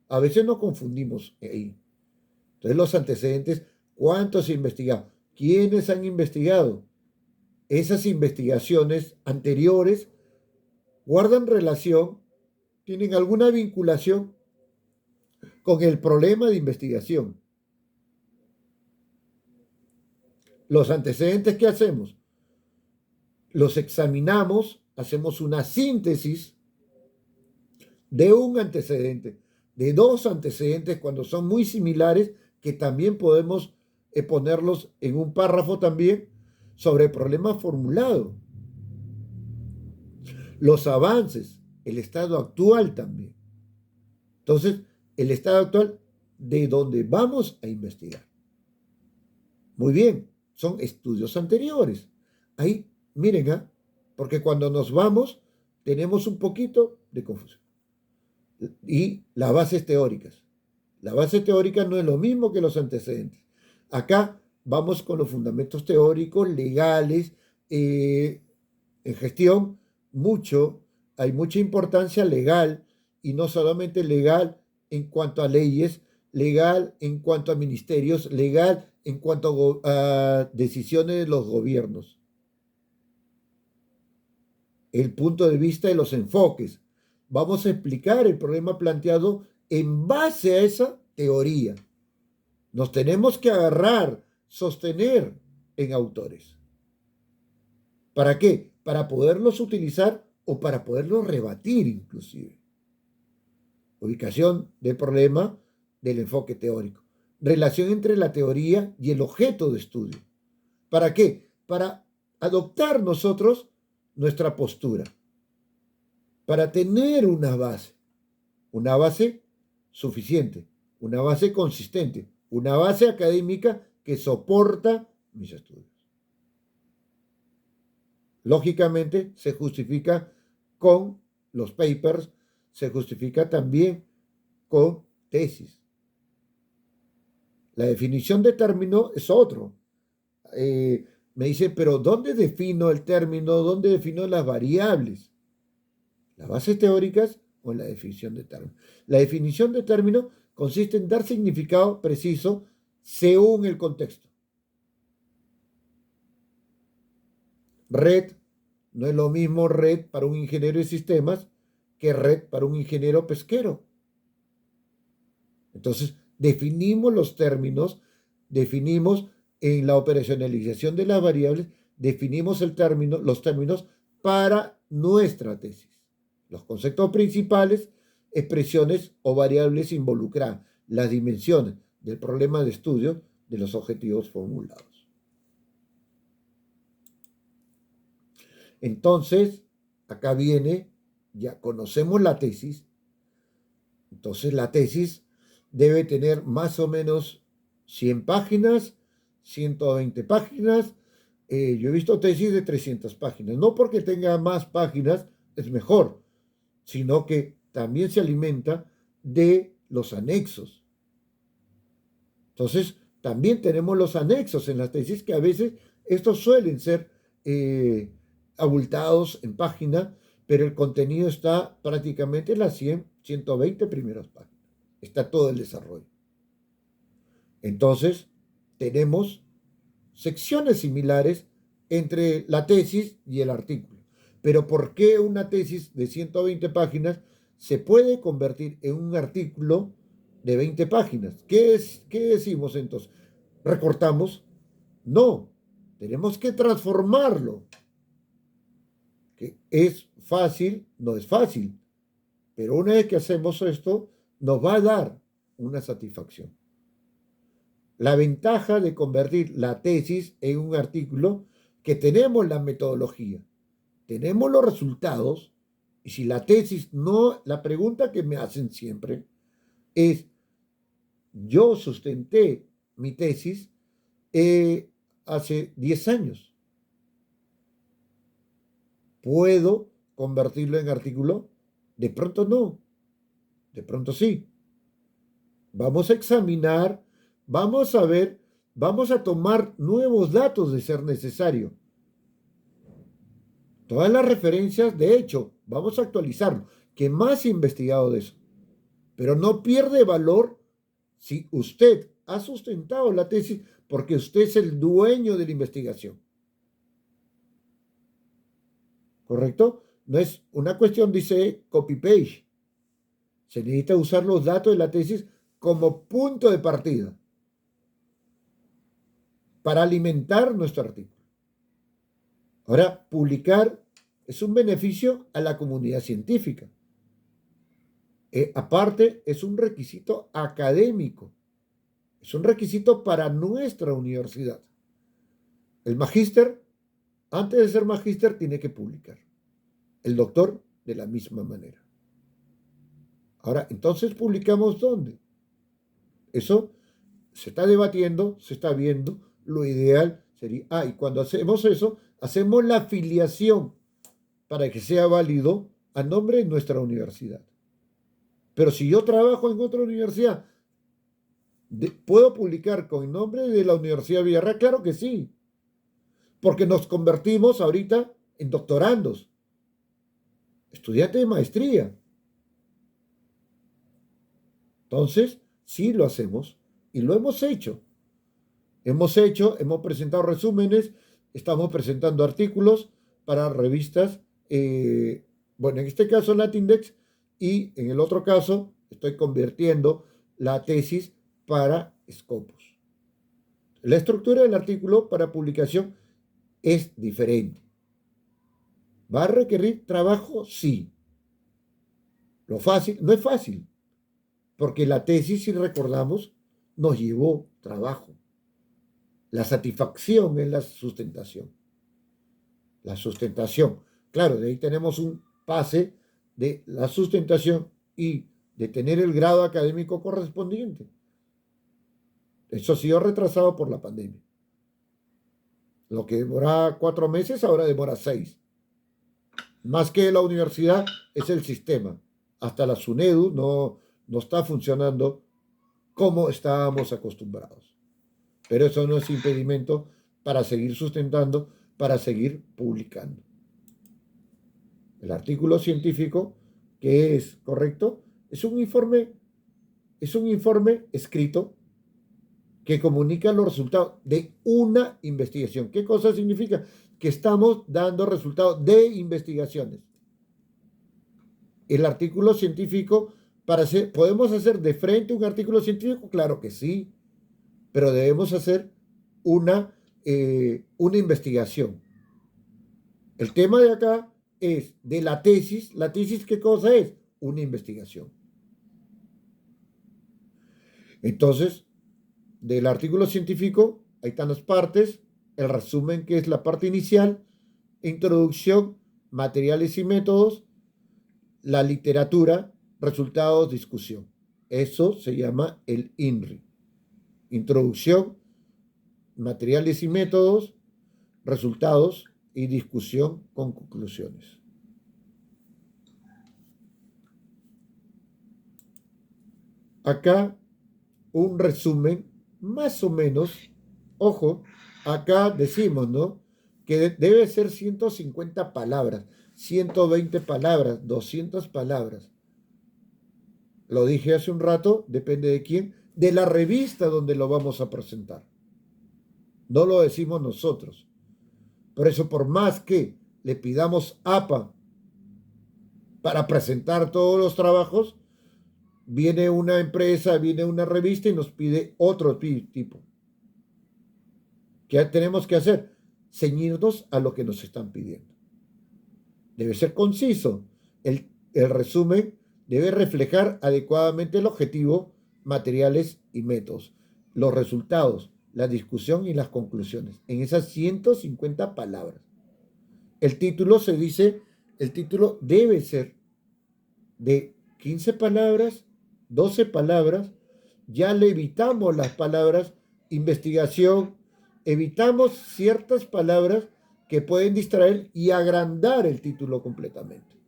A veces nos confundimos ahí. Entonces los antecedentes, ¿cuántos han investigado? ¿Quiénes han investigado? Esas investigaciones anteriores guardan relación, tienen alguna vinculación con el problema de investigación. Los antecedentes, ¿qué hacemos? Los examinamos, hacemos una síntesis de un antecedente, de dos antecedentes cuando son muy similares, que también podemos ponerlos en un párrafo también sobre el problema formulado. Los avances, el estado actual también. Entonces, el estado actual de donde vamos a investigar. Muy bien, son estudios anteriores. Ahí, miren, porque cuando nos vamos, tenemos un poquito de confusión. Y las bases teóricas. La base teórica no es lo mismo que los antecedentes. Acá vamos con los fundamentos teóricos, legales, en gestión, hay mucha importancia legal, y no solamente legal en cuanto a leyes, legal en cuanto a ministerios, legal en cuanto a decisiones de los gobiernos. El punto de vista de los enfoques. Vamos a explicar el problema planteado en base a esa teoría. Nos tenemos que agarrar, sostener en autores. ¿Para qué? Para poderlos utilizar o para poderlos rebatir inclusive. Ubicación del problema del enfoque teórico. Relación entre la teoría y el objeto de estudio. ¿Para qué? Para adoptar nosotros nuestra postura. Para tener una base suficiente, una base consistente, una base académica que soporta mis estudios. Lógicamente se justifica con los papers, se justifica también con tesis. La definición de término es otro. Me dice, pero ¿dónde defino el término? ¿Dónde defino las variables? ¿Las bases teóricas o en la definición de término? La definición de término consiste en dar significado preciso según el contexto. Red no es lo mismo red para un ingeniero de sistemas que red para un ingeniero pesquero. Entonces, definimos los términos, definimos en la operacionalización de las variables, definimos los términos para nuestra tesis. Los conceptos principales, expresiones o variables involucradas, las dimensiones del problema de estudio de los objetivos formulados. Entonces, acá viene, ya conocemos la tesis, entonces la tesis debe tener más o menos 100 páginas, 120 páginas. Yo he visto tesis de 300 páginas, no porque tenga más páginas es mejor, sino que también se alimenta de los anexos. Entonces, también tenemos los anexos en las tesis, que a veces estos suelen ser abultados en página, pero el contenido está prácticamente en las 100, 120 primeras páginas. Está todo el desarrollo. Entonces, tenemos secciones similares entre la tesis y el artículo. Pero ¿por qué una tesis de 120 páginas se puede convertir en un artículo de 20 páginas? ¿Qué decimos entonces? ¿Recortamos? No, tenemos que transformarlo. Que es fácil, no es fácil, pero una vez que hacemos esto, nos va a dar una satisfacción. La ventaja de convertir la tesis en un artículo, que tenemos la metodología, tenemos los resultados, y si la tesis no, la pregunta que me hacen siempre es, yo sustenté mi tesis hace 10 años. ¿Puedo convertirlo en artículo? De pronto no, de pronto sí. Vamos a examinar, vamos a ver vamos a tomar nuevos datos de ser necesario. Todas las referencias, de hecho, vamos a actualizarlo. ¿Qué más he investigado de eso? Pero no pierde valor si usted ha sustentado la tesis porque usted es el dueño de la investigación. ¿Correcto? No es una cuestión, dice copy-paste. Se necesita usar los datos de la tesis como punto de partida para alimentar nuestro artículo. Ahora, publicar es un beneficio a la comunidad científica. Aparte, es un requisito académico. Es un requisito para nuestra universidad. El magíster, antes de ser magíster, tiene que publicar. El doctor, de la misma manera. Ahora, entonces, ¿publicamos dónde? Eso se está debatiendo, se está viendo. Lo ideal sería, y cuando hacemos eso, hacemos la afiliación para que sea válido a nombre de nuestra universidad. Pero si yo trabajo en otra universidad, ¿puedo publicar con el nombre de la Universidad de Villarreal? Claro que sí, porque nos convertimos ahorita en doctorandos, estudiantes de maestría. Entonces, sí lo hacemos y lo hemos hecho. Hemos presentado resúmenes, estamos presentando artículos para revistas, bueno, en este caso Latindex, y en el otro caso estoy convirtiendo la tesis para Scopus. La estructura del artículo para publicación es diferente. ¿Va a requerir trabajo? Sí. Lo fácil, no es fácil, porque la tesis, si recordamos, nos llevó trabajo. La satisfacción es la sustentación. La sustentación. Claro, de ahí tenemos un pase de la sustentación y de tener el grado académico correspondiente. Eso ha sido retrasado por la pandemia. Lo que demoraba 4 meses, ahora demora 6. Más que la universidad, es el sistema. Hasta la SUNEDU no está funcionando como estábamos acostumbrados. Pero eso no es impedimento para seguir sustentando, para seguir publicando. El artículo científico, que es correcto, es un informe escrito que comunica los resultados de una investigación. ¿Qué cosa significa? Que estamos dando resultados de investigaciones. El artículo científico, ¿podemos hacer de frente un artículo científico? Claro que sí, pero debemos hacer una investigación. El tema de acá es de la tesis. ¿La tesis qué cosa es? Una investigación. Entonces, del artículo científico, ahí están las partes, el resumen que es la parte inicial, introducción, materiales y métodos, la literatura, resultados, discusión. Eso se llama el INRI. Introducción, materiales y métodos, resultados y discusión con conclusiones. Acá un resumen, más o menos, ojo, acá decimos, ¿no? Que debe ser 150 palabras, 120 palabras, 200 palabras. Lo dije hace un rato, depende de quién, de la revista donde lo vamos a presentar. No lo decimos nosotros. Por eso, por más que le pidamos APA para presentar todos los trabajos, viene una empresa, viene una revista y nos pide otro tipo. ¿Qué tenemos que hacer? Ceñirnos a lo que nos están pidiendo. Debe ser conciso. El resumen debe reflejar adecuadamente el objetivo, materiales y métodos, los resultados, la discusión y las conclusiones, en esas 150 palabras. El título el título debe ser de 15 palabras, 12 palabras, ya le evitamos las palabras investigación, evitamos ciertas palabras que pueden distraer y agrandar el título completamente.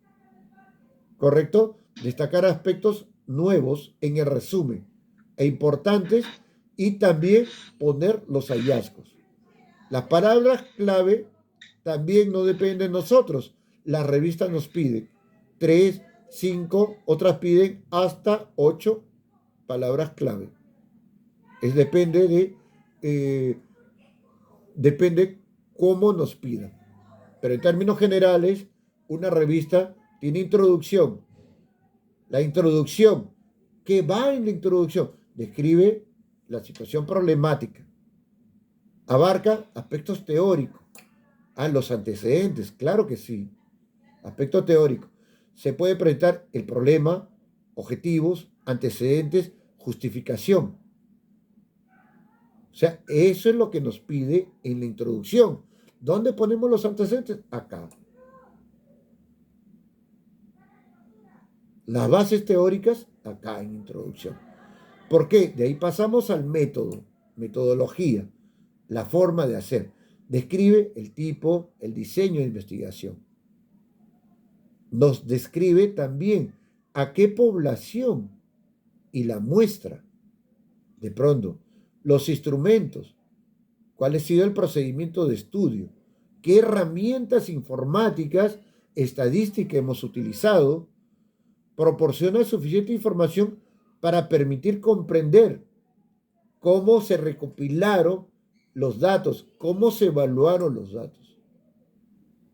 ¿Correcto? Destacar aspectos nuevos en el resumen e importantes y también poner los hallazgos. Las palabras clave también no dependen de nosotros. Las revistas nos piden 3, 5, otras piden hasta 8 palabras clave. Depende cómo nos pidan. Pero en términos generales, una revista tiene introducción. La introducción, ¿qué va en la introducción? Describe la situación problemática. Abarca aspectos teóricos. Los antecedentes, claro que sí. Aspecto teórico. Se puede presentar el problema, objetivos, antecedentes, justificación. O sea, eso es lo que nos pide en la introducción. ¿Dónde ponemos los antecedentes? Acá. Las bases teóricas, acá en introducción. ¿Por qué? De ahí pasamos al método, metodología, la forma de hacer. Describe el tipo, el diseño de investigación. Nos describe también a qué población y la muestra. De pronto, los instrumentos, cuál ha sido el procedimiento de estudio, qué herramientas informáticas, estadísticas hemos utilizado, proporciona suficiente información para permitir comprender cómo se recopilaron los datos, cómo se evaluaron los datos.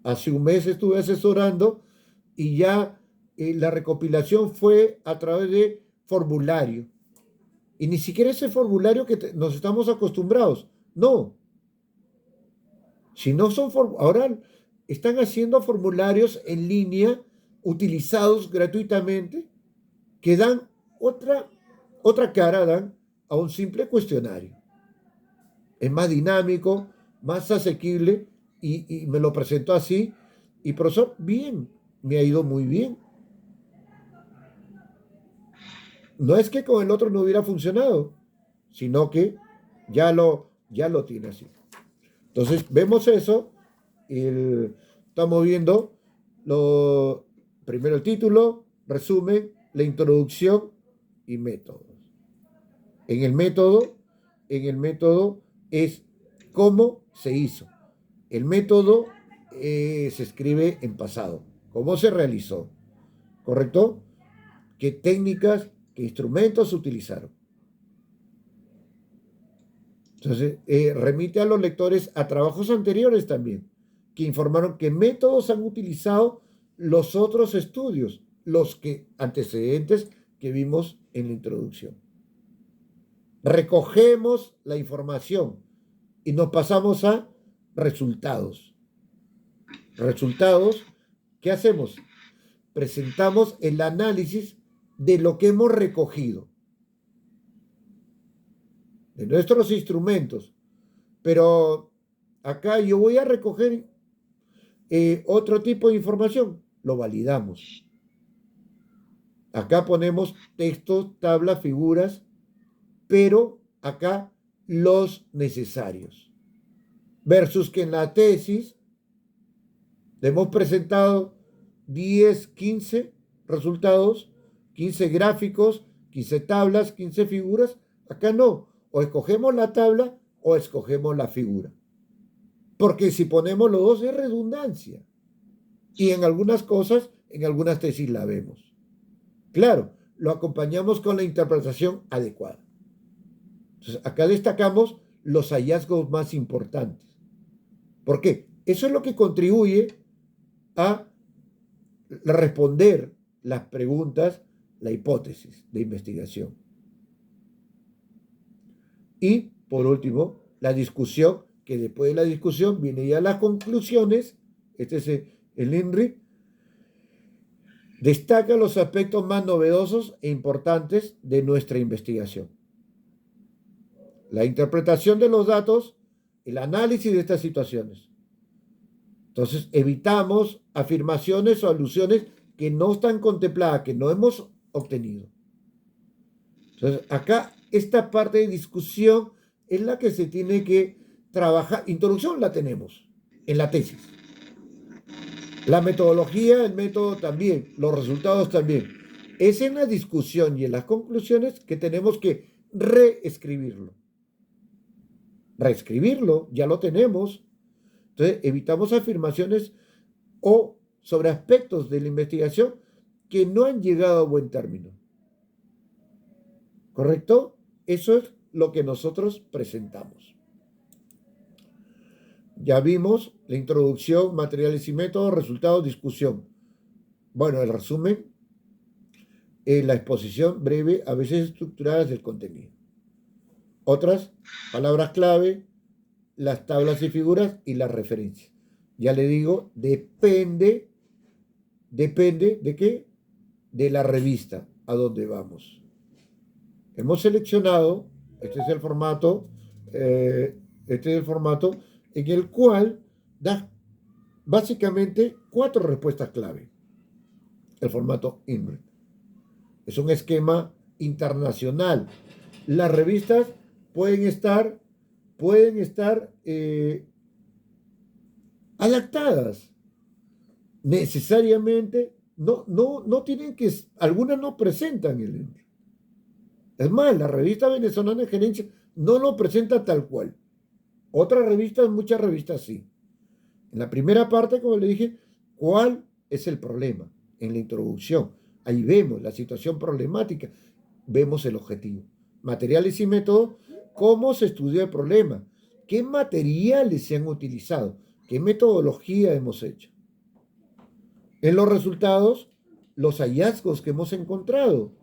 Hace un mes estuve asesorando y ya la recopilación fue a través de formulario. Y ni siquiera ese formulario que nos estamos acostumbrados. No. Si no son ahora están haciendo formularios en línea utilizados gratuitamente que dan otra cara, dan a un simple cuestionario. Es más dinámico, más asequible y me lo presentó así. Y profesor, bien, me ha ido muy bien. No es que con el otro no hubiera funcionado, sino que ya lo tiene así. Entonces, vemos eso. Estamos viendo primero el título, resumen, la introducción y métodos. En el método es cómo se hizo. El método se escribe en pasado. ¿Cómo se realizó? ¿Correcto? ¿Qué técnicas, qué instrumentos se utilizaron? Entonces, remite a los lectores a trabajos anteriores también, que informaron qué métodos han utilizado los otros estudios, antecedentes que vimos en la introducción. Recogemos la información y nos pasamos a resultados. Resultados, ¿qué hacemos? Presentamos el análisis de lo que hemos recogido, de nuestros instrumentos. Pero acá yo voy a recoger otro tipo de información, lo validamos. Acá ponemos textos, tablas, figuras, pero acá los necesarios. Versus que en la tesis hemos presentado 10, 15 resultados, 15 gráficos, 15 tablas, 15 figuras. Acá no, o escogemos la tabla o escogemos la figura. Porque si ponemos los dos es redundancia. Y en algunas cosas, en algunas tesis la vemos. Claro, lo acompañamos con la interpretación adecuada. Entonces, acá destacamos los hallazgos más importantes. ¿Por qué? Eso es lo que contribuye a responder las preguntas, la hipótesis de investigación. Y, por último, la discusión, que después de la discusión viene ya las conclusiones. Este es el INRI. Destaca los aspectos más novedosos e importantes de nuestra investigación. La interpretación de los datos, el análisis de estas situaciones. Entonces, evitamos afirmaciones o alusiones que no están contempladas, que no hemos obtenido. Entonces, acá esta parte de discusión es la que se tiene que trabajar. Introducción la tenemos en la tesis. La metodología, el método también, los resultados también. Es en la discusión y en las conclusiones que tenemos que reescribirlo. reescribirlo, ya lo tenemos. Entonces, evitamos afirmaciones o sobre aspectos de la investigación que no han llegado a buen término. ¿Correcto? Eso es lo que nosotros presentamos. Ya vimos la introducción, materiales y métodos, resultados, discusión. Bueno, el resumen, la exposición breve, a veces estructurada del contenido. Otras palabras clave, las tablas y figuras y las referencias. Ya le digo, depende de qué, de la revista a donde vamos. Hemos seleccionado, este es el formato en el cual da básicamente 4 respuestas clave. El formato INRID. Es un esquema internacional. Las revistas pueden estar adaptadas. Necesariamente, no tienen que, algunas no presentan el INRID. Es más, la revista venezolana de gerencia no lo presenta tal cual. Otras revistas, muchas revistas sí. En la primera parte, como le dije, ¿cuál es el problema? En la introducción, ahí vemos la situación problemática, vemos el objetivo. Materiales y métodos, cómo se estudió el problema, qué materiales se han utilizado, qué metodología hemos hecho. En los resultados, los hallazgos que hemos encontrado.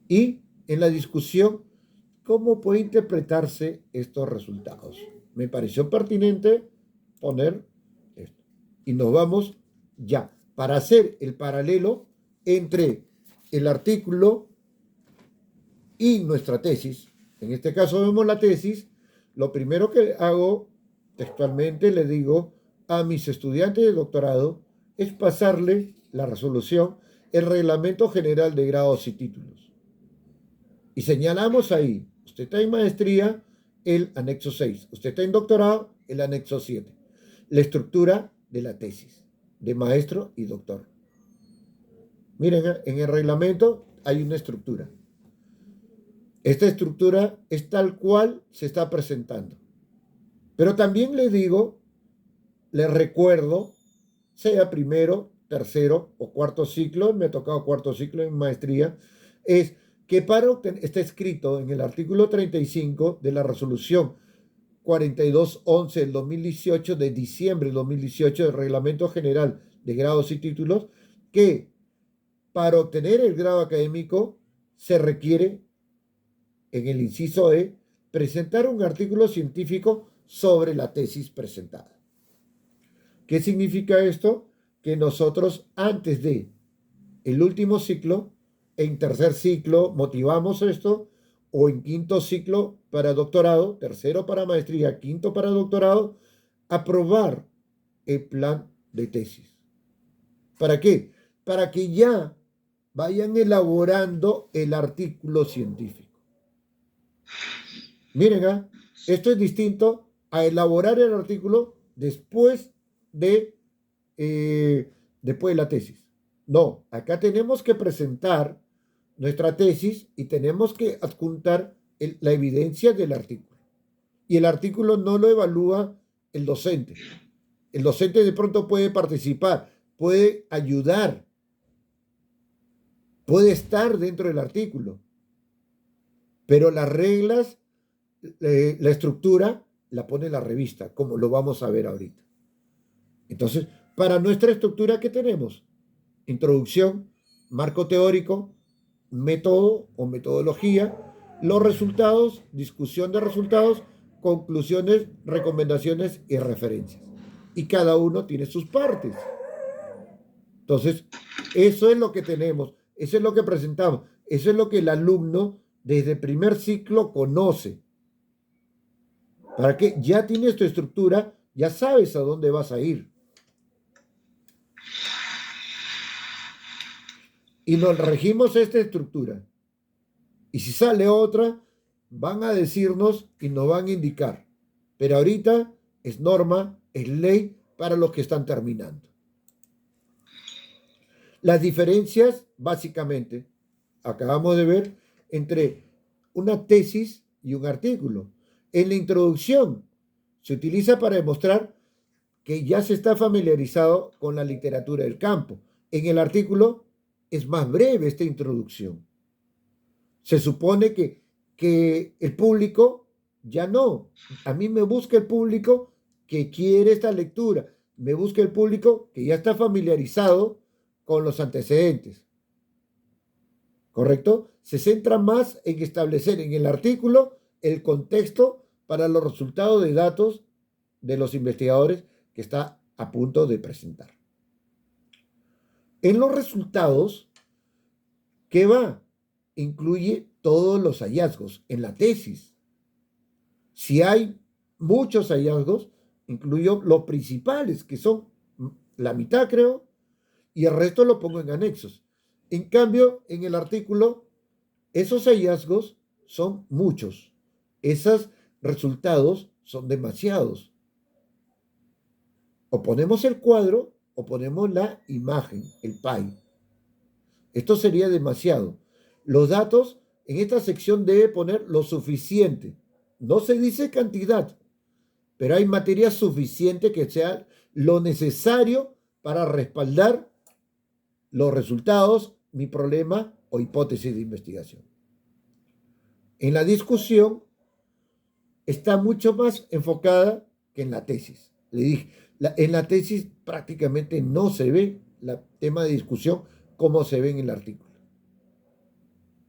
Y en la discusión, ¿cómo puede interpretarse estos resultados? Me pareció pertinente poner esto. Y nos vamos ya para hacer el paralelo entre el artículo y nuestra tesis. En este caso vemos la tesis. Lo primero que hago textualmente, le digo a mis estudiantes de doctorado, es pasarle la resolución, el reglamento general de grados y títulos. Y señalamos ahí, usted está en maestría, el anexo 6. Usted está en doctorado, el anexo 7. La estructura de la tesis, de maestro y doctor. Miren, en el reglamento hay una estructura. Esta estructura es tal cual se está presentando. Pero también le digo, le recuerdo, sea primero, tercero o cuarto ciclo, me ha tocado cuarto ciclo en maestría, es que está escrito en el artículo 35 de la resolución 4211 del 2018, de diciembre del 2018, del Reglamento General de Grados y Títulos, que para obtener el grado académico se requiere, en el inciso E, presentar un artículo científico sobre la tesis presentada. ¿Qué significa esto? Que nosotros antes de el último ciclo, en tercer ciclo motivamos esto, o en quinto ciclo para doctorado, tercero para maestría, quinto para doctorado, aprobar el plan de tesis. ¿Para qué? Para que ya vayan elaborando el artículo científico. Miren, esto es distinto a elaborar el artículo después de la tesis. No, acá tenemos que presentar nuestra tesis y tenemos que adjuntar la evidencia del artículo. Y el artículo no lo evalúa el docente. El docente de pronto puede participar, puede ayudar, puede estar dentro del artículo. Pero las reglas, la estructura, la pone la revista, como lo vamos a ver ahorita. Entonces, para nuestra estructura, ¿qué tenemos? Introducción, marco teórico, método o metodología, los resultados, discusión de resultados, conclusiones, recomendaciones y referencias. Y cada uno tiene sus partes. Entonces, eso es lo que tenemos, eso es lo que presentamos, eso es lo que el alumno desde el primer ciclo conoce. Para que ya tienes tu estructura, ya sabes a dónde vas a ir. Y nos regimos esta estructura. Y si sale otra, van a decirnos y nos van a indicar. Pero ahorita es norma, es ley para los que están terminando. Las diferencias, básicamente, acabamos de ver entre una tesis y un artículo. En la introducción se utiliza para demostrar que ya se está familiarizado con la literatura del campo. En el artículo es más breve esta introducción. Se supone que el público ya no. A mí me busca el público que quiere esta lectura. Me busca el público que ya está familiarizado con los antecedentes. ¿Correcto? Se centra más en establecer en el artículo el contexto para los resultados de datos de los investigadores que está a punto de presentar. En los resultados, ¿qué va? Incluye todos los hallazgos en la tesis. Si hay muchos hallazgos, incluyo los principales, que son la mitad, creo, y el resto lo pongo en anexos. En cambio, en el artículo, esos hallazgos son muchos. Esos resultados son demasiados. O ponemos el cuadro o ponemos la imagen, el pie. Esto sería demasiado. Los datos en esta sección debe poner lo suficiente. No se dice cantidad, pero hay materia suficiente que sea lo necesario para respaldar los resultados, mi problema o hipótesis de investigación. En la discusión está mucho más enfocada que en la tesis. Le dije, en la tesis prácticamente no se ve el tema de discusión como se ve en el artículo.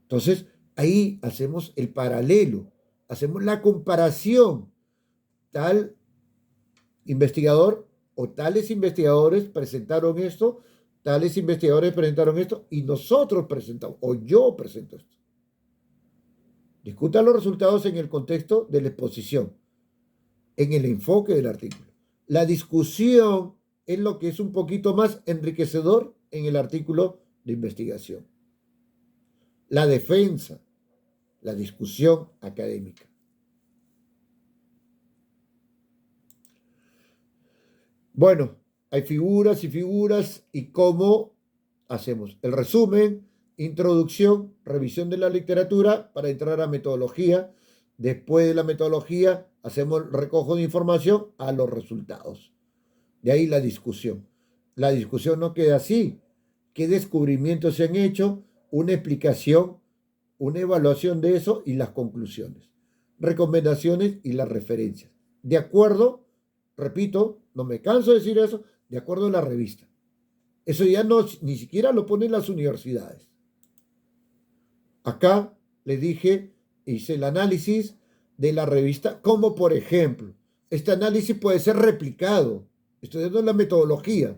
Entonces, ahí hacemos el paralelo, hacemos la comparación. Tal investigador o tales investigadores presentaron esto, tales investigadores presentaron esto y nosotros presentamos, o yo presento esto. Discuta los resultados en el contexto de la exposición, en el enfoque del artículo. La discusión es lo que es un poquito más enriquecedor en el artículo de investigación. La defensa, la discusión académica. Bueno, hay figuras y figuras y cómo hacemos el resumen, introducción, revisión de la literatura para entrar a metodología. Después de la metodología hacemos el recojo de información a los resultados. De ahí la discusión. La discusión no queda así. ¿Qué descubrimientos se han hecho? Una explicación, una evaluación de eso y las conclusiones. Recomendaciones y las referencias. De acuerdo, repito, no me canso de decir eso, de acuerdo a la revista. Eso ya no, ni siquiera lo ponen las universidades. Acá les dije, hice el análisis de la revista, como por ejemplo, este análisis puede ser replicado. Estoy dando la metodología.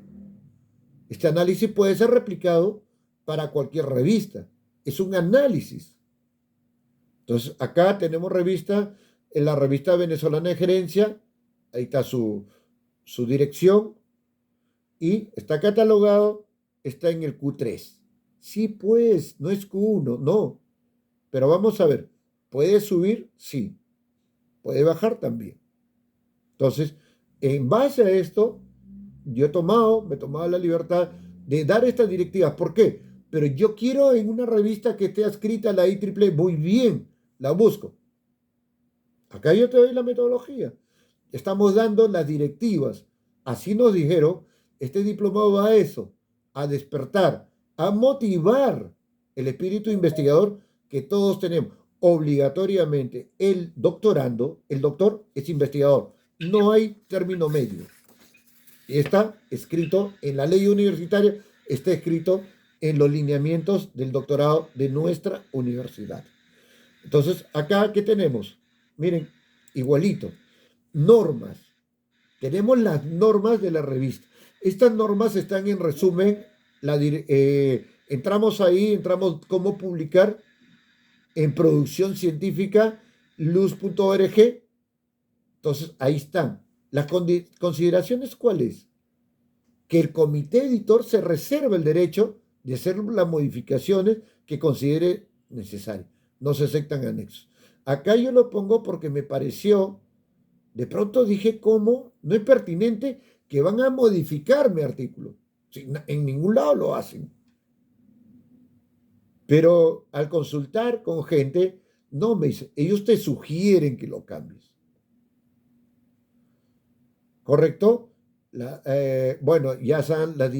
Este análisis puede ser replicado para cualquier revista. Es un análisis. Entonces, acá tenemos revista, en la revista venezolana de gerencia, ahí está su dirección, y está catalogado, está en el Q3. Sí, pues, no es Q1, no. Pero vamos a ver, ¿puede subir? Sí. ¿Puede bajar? También. Entonces, en base a esto, me he tomado la libertad de dar estas directivas. ¿Por qué? Pero yo quiero en una revista que esté adscrita a la IEEE, muy bien, la busco. Acá yo te doy la metodología. Estamos dando las directivas. Así nos dijeron, este diplomado va a eso, a despertar, a motivar el espíritu investigador que todos tenemos. Obligatoriamente, el doctorando, el doctor es investigador. No hay término medio. Está escrito en la ley universitaria, está escrito en los lineamientos del doctorado de nuestra universidad. Entonces, acá, ¿qué tenemos? Miren, igualito. Normas. Tenemos las normas de la revista. Estas normas están en resumen. Entramos ahí, entramos cómo publicar en producción científica, luz.org. Entonces, ahí están. Las consideraciones, ¿cuáles? Que el comité editor se reserva el derecho de hacer las modificaciones que considere necesarias. No se aceptan anexos. Acá yo lo pongo porque me pareció, de pronto dije, ¿cómo? No es pertinente que van a modificar mi artículo. En ningún lado lo hacen. Pero al consultar con gente, no me dice, ellos te sugieren que lo cambies. ¿correcto? Bueno, ya están las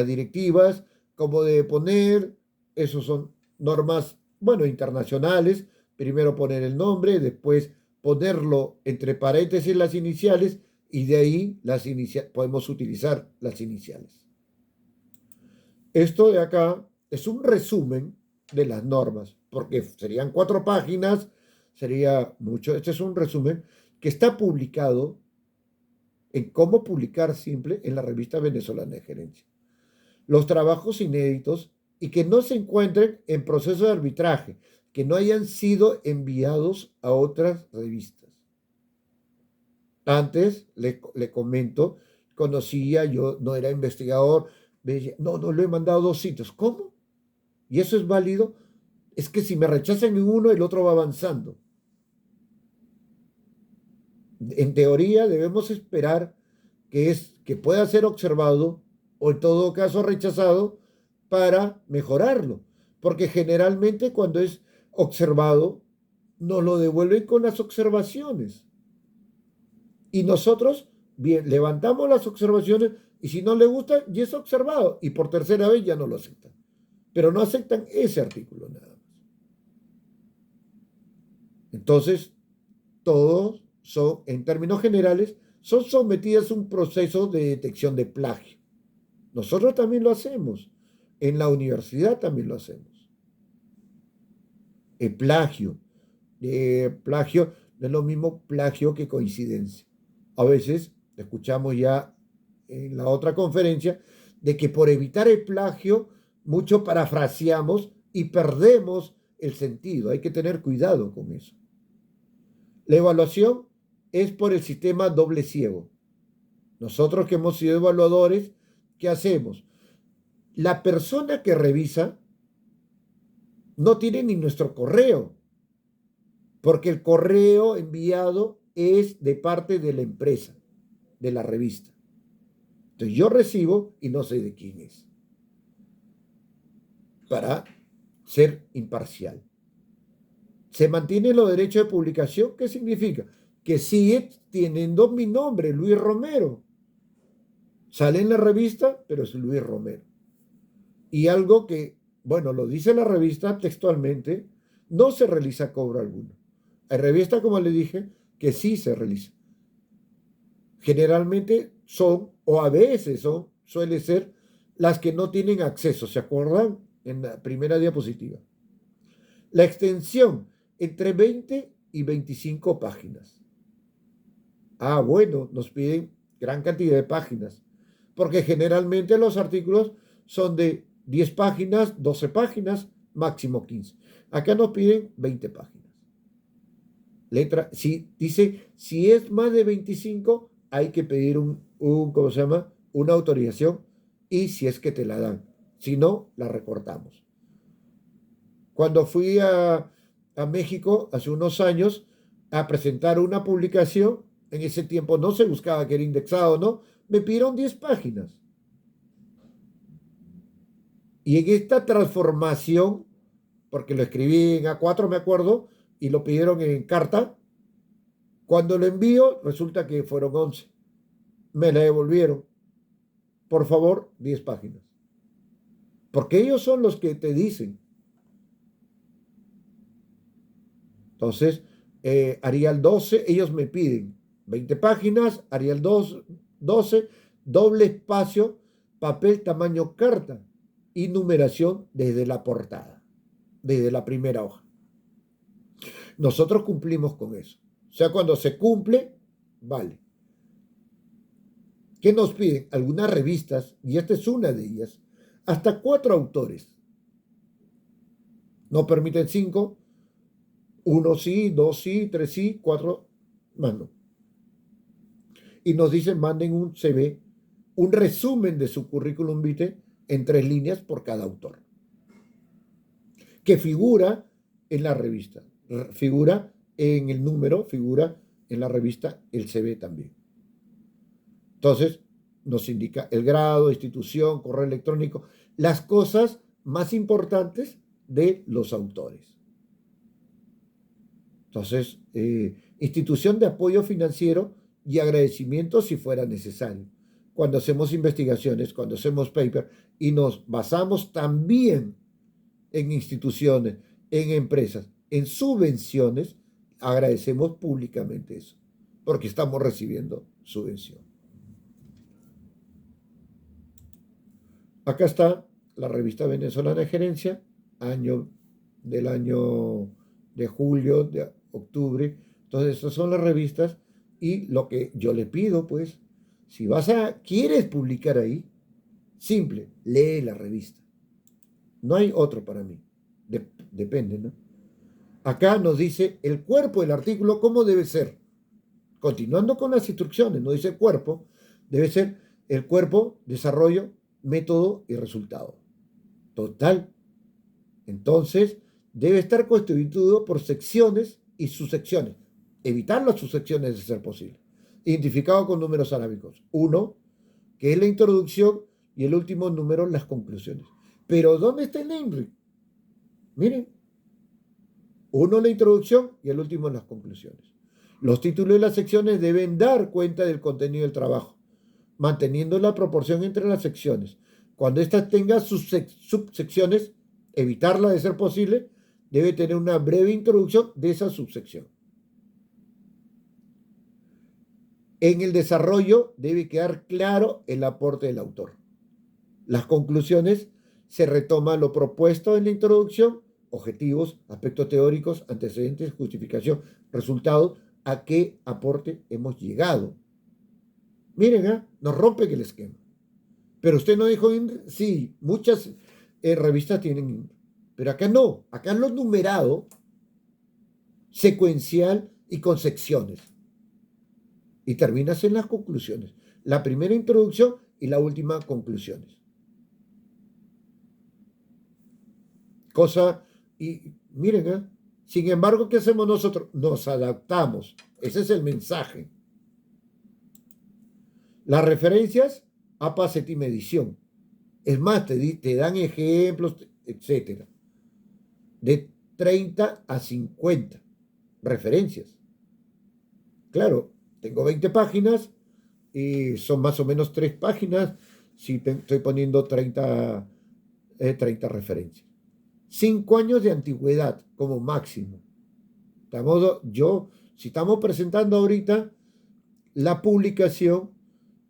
directivas, cómo debe poner, esos son normas, bueno, internacionales. Primero poner el nombre, después ponerlo entre paréntesis las iniciales y de ahí podemos utilizar las iniciales. Esto de acá es un resumen de las normas, porque serían 4 páginas, sería mucho. Este es un resumen que está publicado en Cómo publicar simple en la revista venezolana de gerencia. Los trabajos inéditos y que no se encuentren en proceso de arbitraje, que no hayan sido enviados a otras revistas. Antes, le comento, conocía, yo no era investigador, no lo he mandado a 2 sitios. ¿Cómo? ¿Y eso es válido? Es que si me rechazan en uno, el otro va avanzando. En teoría debemos esperar que pueda ser observado o en todo caso rechazado para mejorarlo, porque generalmente cuando es observado nos lo devuelven con las observaciones y nosotros bien levantamos las observaciones y si no le gusta ya es observado y por tercera vez ya no lo aceptan, pero no aceptan ese artículo nada más. Entonces todos son, en términos generales, son sometidas a un proceso de detección de plagio. Nosotros también lo hacemos. En la universidad también lo hacemos. El plagio no es lo mismo plagio que coincidencia. A veces escuchamos ya en la otra conferencia de que por evitar el plagio mucho parafraseamos y perdemos el sentido. Hay que tener cuidado con eso. La evaluación es por el sistema doble ciego. Nosotros que hemos sido evaluadores, ¿qué hacemos? La persona que revisa no tiene ni nuestro correo, porque el correo enviado es de parte de la empresa, de la revista. Entonces yo recibo y no sé de quién es, para ser imparcial. Se mantiene los derechos de publicación. ¿Qué significa? Que sigue teniendo mi nombre, Luis Romero. Sale en la revista, pero es Luis Romero. Y algo que, bueno, lo dice la revista textualmente, no se realiza cobro alguno. Hay revistas, como le dije, que sí se realiza. Generalmente son, o a veces son, suele ser las que no tienen acceso. ¿Se acuerdan? En la primera diapositiva. La extensión entre 20 y 25 páginas. Ah, bueno, nos piden gran cantidad de páginas, porque generalmente los artículos son de 10 páginas, 12 páginas, máximo 15. Acá nos piden 20 páginas. Dice, si es más de 25, hay que pedir ¿cómo se llama? Una autorización y si es que te la dan. Si no, la recortamos. Cuando fui a México hace unos años a presentar una publicación, en ese tiempo no se buscaba que era indexado, ¿no? Me pidieron 10 páginas. Y en esta transformación, porque lo escribí en A4, me acuerdo, y lo pidieron en carta, cuando lo envío, resulta que fueron 11. Me la devolvieron. Por favor, 10 páginas. Porque ellos son los que te dicen. Entonces, Arial 12, ellos me piden 20 páginas, Arial 12, doble espacio, papel tamaño carta y numeración desde la portada, desde la primera hoja. Nosotros cumplimos con eso. O sea, cuando se cumple, vale. ¿Qué nos piden? Algunas revistas, y esta es una de ellas, hasta 4 autores. No permiten 5, 1 sí, 2 sí, 3 sí, 4 más no. Y nos dicen, manden un CV, un resumen de su currículum vitae en 3 líneas por cada autor, que figura en la revista, figura en el número, figura en la revista el CV también. Entonces, nos indica el grado, institución, correo electrónico, las cosas más importantes de los autores. Entonces, institución de apoyo financiero y agradecimiento si fuera necesario. Cuando hacemos investigaciones, cuando hacemos paper y nos basamos también en instituciones, en empresas, en subvenciones, agradecemos públicamente eso, porque estamos recibiendo subvención. Acá está la revista venezolana de gerencia, del año de julio, de octubre. Entonces, esas son las revistas y lo que yo le pido, pues, si quieres publicar ahí, simple, lee la revista. No hay otro para mí. Depende, ¿no? Acá nos dice el cuerpo del artículo, cómo debe ser. Continuando con las instrucciones, nos dice cuerpo, debe ser el cuerpo, desarrollo, método y resultado. Total. Entonces, debe estar constituido por secciones y subsecciones. Evitar las subsecciones de ser posible. Identificado con números arábicos. 1, que es la introducción, y el último número, las conclusiones. Pero, ¿dónde está el INRI? Miren. 1, la introducción, y el último, las conclusiones. Los títulos de las secciones deben dar cuenta del contenido del trabajo, manteniendo la proporción entre las secciones. Cuando éstas tengan subsecciones, evitarla de ser posible, debe tener una breve introducción de esa subsección. En el desarrollo debe quedar claro el aporte del autor. Las conclusiones se retoma lo propuesto en la introducción, objetivos, aspectos teóricos, antecedentes, justificación, resultados, a qué aporte hemos llegado. Miren, nos rompen el esquema. Pero usted no dijo INRI. Sí, muchas revistas tienen INRI. Pero acá no. Acá es lo numerado, secuencial y con secciones. Y terminas en las conclusiones. La primera introducción y la última conclusiones. Y miren, sin embargo, ¿qué hacemos nosotros? Nos adaptamos. Ese es el mensaje. Las referencias, APA séptima edición. Es más, te dan ejemplos, etcétera. De 30 a 50 referencias. Claro, tengo 20 páginas y son más o menos 3 páginas si estoy poniendo 30 referencias. 5 años de antigüedad como máximo. Si estamos presentando ahorita la publicación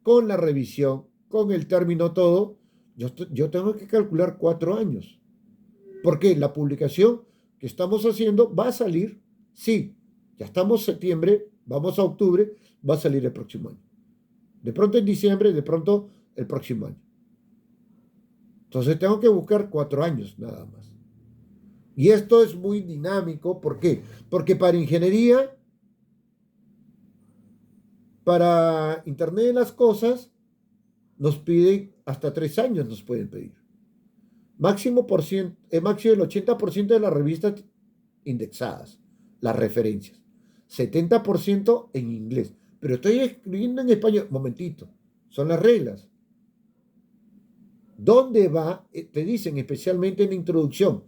con la revisión, con el término todo, yo tengo que calcular 4 años. Porque la publicación que estamos haciendo va a salir, sí, ya estamos en septiembre, vamos a octubre, va a salir el próximo año. De pronto en diciembre, de pronto el próximo año. Entonces tengo que buscar 4 años nada más. Y esto es muy dinámico. ¿Por qué? Porque para ingeniería, para Internet de las cosas, nos piden hasta 3 años, nos pueden pedir. Máximo del 80% de las revistas indexadas, las referencias. 70% en inglés. Pero estoy escribiendo en español. Momentito, son las reglas. ¿Dónde va? Te dicen especialmente en la introducción.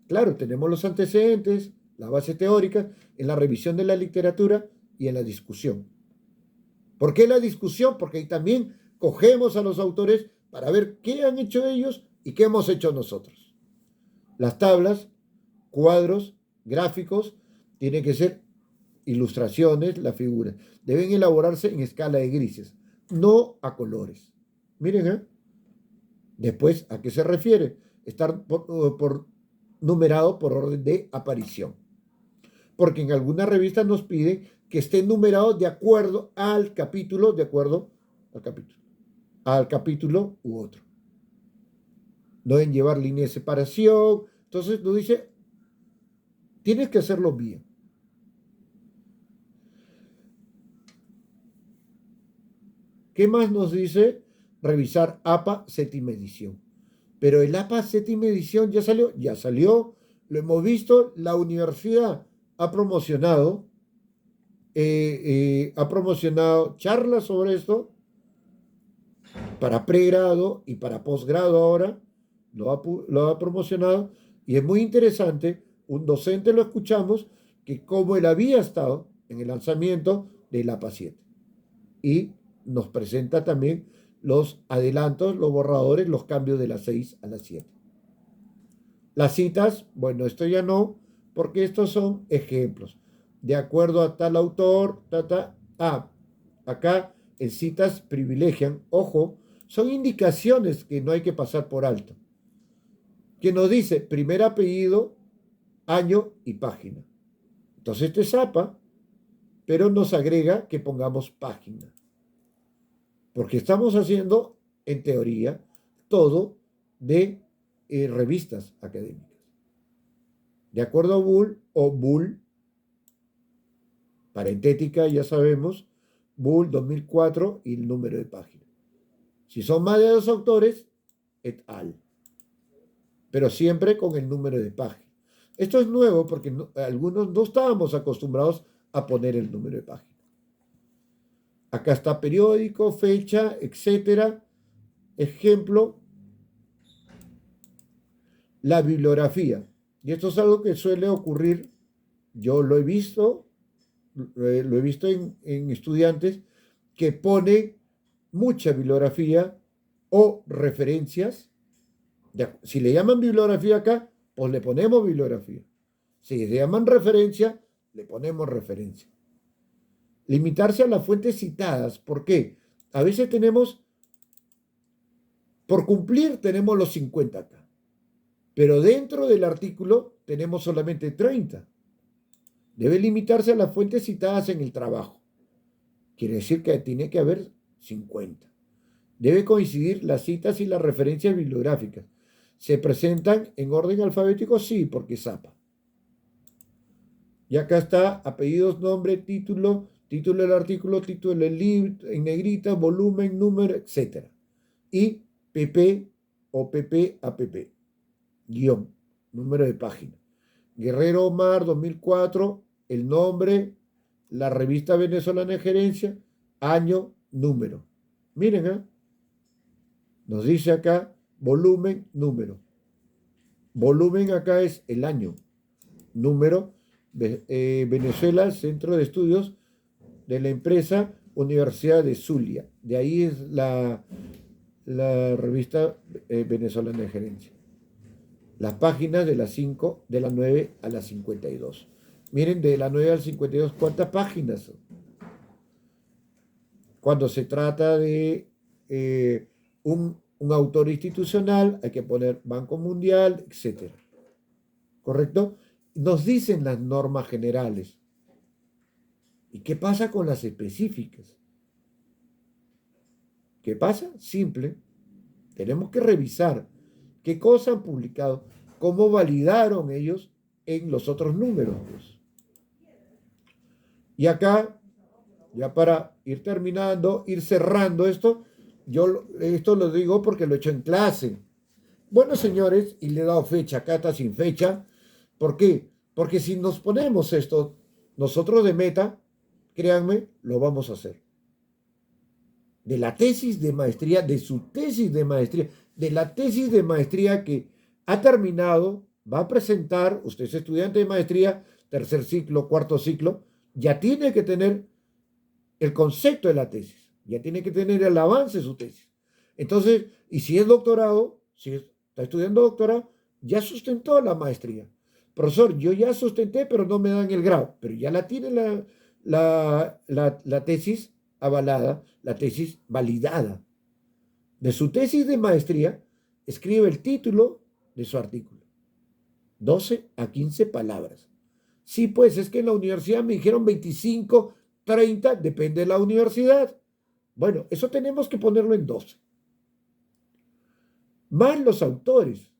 Claro, tenemos los antecedentes, la base teórica, en la revisión de la literatura y en la discusión. ¿Por qué la discusión? Porque ahí también cogemos a los autores para ver qué han hecho ellos y qué hemos hecho nosotros. Las tablas, cuadros, gráficos, tienen que ser ilustraciones, las figuras. Deben elaborarse en escala de grises, no a colores. Miren, Después, ¿a qué se refiere? Estar numerado por orden de aparición. Porque en algunas revistas nos piden que esté numerado de acuerdo al capítulo, al capítulo u otro. No deben llevar línea de separación. Entonces nos dice, tienes que hacerlo bien. ¿Qué más nos dice? Revisar APA séptima edición. Pero el APA séptima edición ya salió, lo hemos visto, la universidad ha promocionado charlas sobre esto para pregrado y para posgrado ahora, lo ha promocionado, y es muy interesante. Un docente lo escuchamos, que como él había estado en el lanzamiento del APA 7. y nos presenta también los adelantos, los borradores, los cambios de las 6 a las 7. Las citas, bueno, esto ya no, porque estos son ejemplos. De acuerdo a tal autor, acá en citas privilegian, ojo, son indicaciones que no hay que pasar por alto. Que nos dice primer apellido, año y página. Entonces este zapa, pero nos agrega que pongamos página. Porque estamos haciendo, en teoría, todo de revistas académicas. De acuerdo a Bull, parentética, ya sabemos, Bull 2004 y el número de página. Si son más de 2 autores, et al. Pero siempre con el número de página. Esto es nuevo porque algunos no estábamos acostumbrados a poner el número de página. Acá está periódico, fecha, etcétera. Ejemplo, la bibliografía. Y esto es algo que suele ocurrir, yo lo he visto en estudiantes que pone mucha bibliografía o referencias. Si le llaman bibliografía acá, pues le ponemos bibliografía. Si le llaman referencia, le ponemos referencia. Limitarse a las fuentes citadas. ¿Por qué? A veces por cumplir tenemos los 50 acá. Pero dentro del artículo tenemos solamente 30. Debe limitarse a las fuentes citadas en el trabajo. Quiere decir que tiene que haber 50. Debe coincidir las citas y las referencias bibliográficas. ¿Se presentan en orden alfabético? Sí, porque zapa. Y acá está apellidos, nombre, título del artículo, título del libro, en negrita, volumen, número, etc. Y PP o PP-APP, guión, número de página. Guerrero Omar, 2004, el nombre, la revista venezolana de gerencia, año, número. Miren, nos dice acá volumen, número. Volumen acá es el año. Número, Venezuela, Centro de Estudios de la empresa Universidad de Zulia. De ahí es la revista venezolana de gerencia. Las páginas de las 5, de las 9 a las 52. Miren, de las 9 al 52, ¿cuántas páginas son? Cuando se trata de un autor institucional, hay que poner Banco Mundial, etc. ¿Correcto? Nos dicen las normas generales. ¿Y qué pasa con las específicas? ¿Qué pasa? Simple. Tenemos que revisar qué cosas han publicado, cómo validaron ellos en los otros números. Y acá, ya para ir terminando, ir cerrando esto, esto lo digo porque lo he hecho en clase. Bueno, señores, y le he dado fecha, acá está sin fecha. ¿Por qué? Porque si nos ponemos esto, nosotros de meta, créanme, lo vamos a hacer. De la tesis de maestría, de su tesis de maestría, de la tesis de maestría que ha terminado, va a presentar, usted es estudiante de maestría, tercer ciclo, cuarto ciclo, ya tiene que tener el concepto de la tesis, ya tiene que tener el avance de su tesis. Entonces, y si es doctorado, si está estudiando doctorado, ya sustentó la maestría. Profesor, yo ya sustenté, pero no me dan el grado, pero ya la tiene la tesis avalada, la tesis validada. De su tesis de maestría, escribe el título de su artículo. 12 a 15 palabras. Sí, pues es que en la universidad me dijeron 25, 30, depende de la universidad. Bueno, eso tenemos que ponerlo en 12. Más los autores.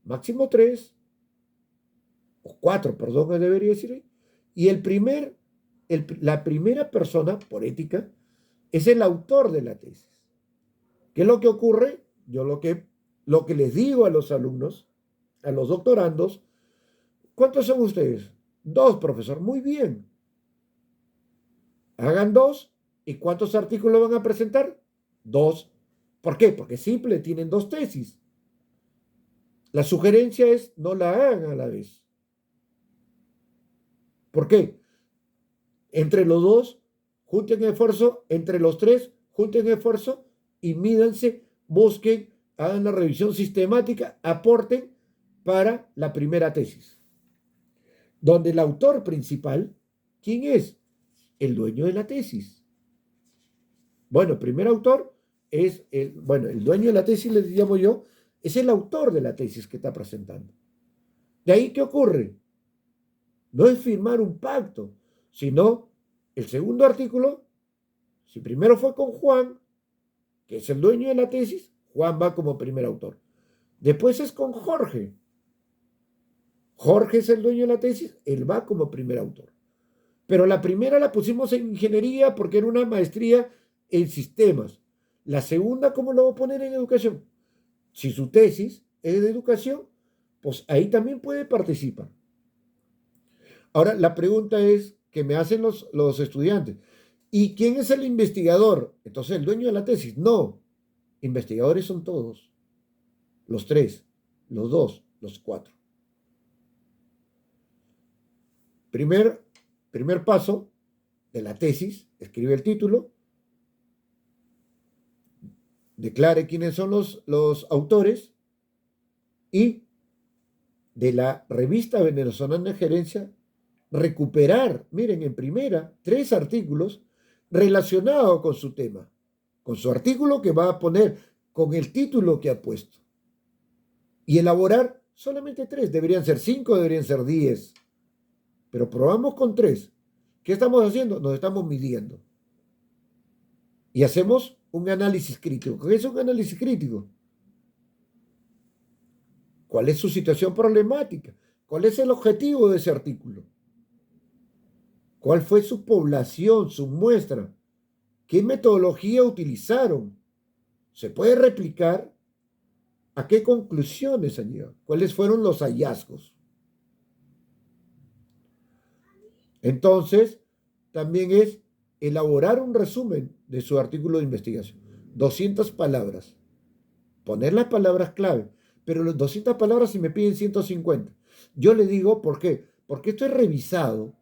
Máximo 3, o 4, perdón, me debería decir. Y la primera persona, por ética, es el autor de la tesis. ¿Qué es lo que ocurre? Yo lo que les digo a los alumnos, a los doctorandos, ¿cuántos son ustedes? 2, profesor. Muy bien. Hagan 2. ¿Y cuántos artículos van a presentar? 2. ¿Por qué? Porque simple, tienen 2 tesis. La sugerencia es no la hagan a la vez. ¿Por qué? Entre los 2 junten esfuerzo entre los tres, junten esfuerzo y mídanse, busquen, hagan la revisión sistemática, aporten para la primera tesis. Donde el autor principal, ¿quién es? El dueño de la tesis. Bueno, el primer autor es el dueño de la tesis, le llamo yo, es el autor de la tesis que está presentando. De ahí, ¿qué ocurre? No es firmar un pacto, sino el segundo artículo, si primero fue con Juan, que es el dueño de la tesis, Juan va como primer autor. Después es con Jorge. Jorge es el dueño de la tesis, él va como primer autor. Pero la primera la pusimos en ingeniería porque era una maestría en sistemas. La segunda, ¿cómo lo voy a poner en educación? Si su tesis es de educación, pues ahí también puede participar. Ahora, la pregunta es que me hacen los estudiantes. ¿Y quién es el investigador? Entonces, el dueño de la tesis. No, investigadores son todos. Los tres, los dos, los cuatro. Primer paso de la tesis, escribe el título, declare quiénes son los autores y de la revista venezolana de gerencia recuperar, miren, en primera, 3 artículos relacionados con su tema, con su artículo que va a poner, con el título que ha puesto. Y elaborar solamente 3, deberían ser 5, deberían ser 10. Pero probamos con 3. ¿Qué estamos haciendo? Nos estamos midiendo. Y hacemos un análisis crítico. ¿Qué es un análisis crítico? ¿Cuál es su situación problemática? ¿Cuál es el objetivo de ese artículo? ¿Cuál fue su población, su muestra? ¿Qué metodología utilizaron? ¿Se puede replicar? ¿A qué conclusiones han llegado? ¿Cuáles fueron los hallazgos? Entonces, también es elaborar un resumen de su artículo de investigación. 200 palabras. Poner las palabras clave. Pero los 200 palabras si me piden 150. Yo le digo, ¿por qué? Porque esto es revisado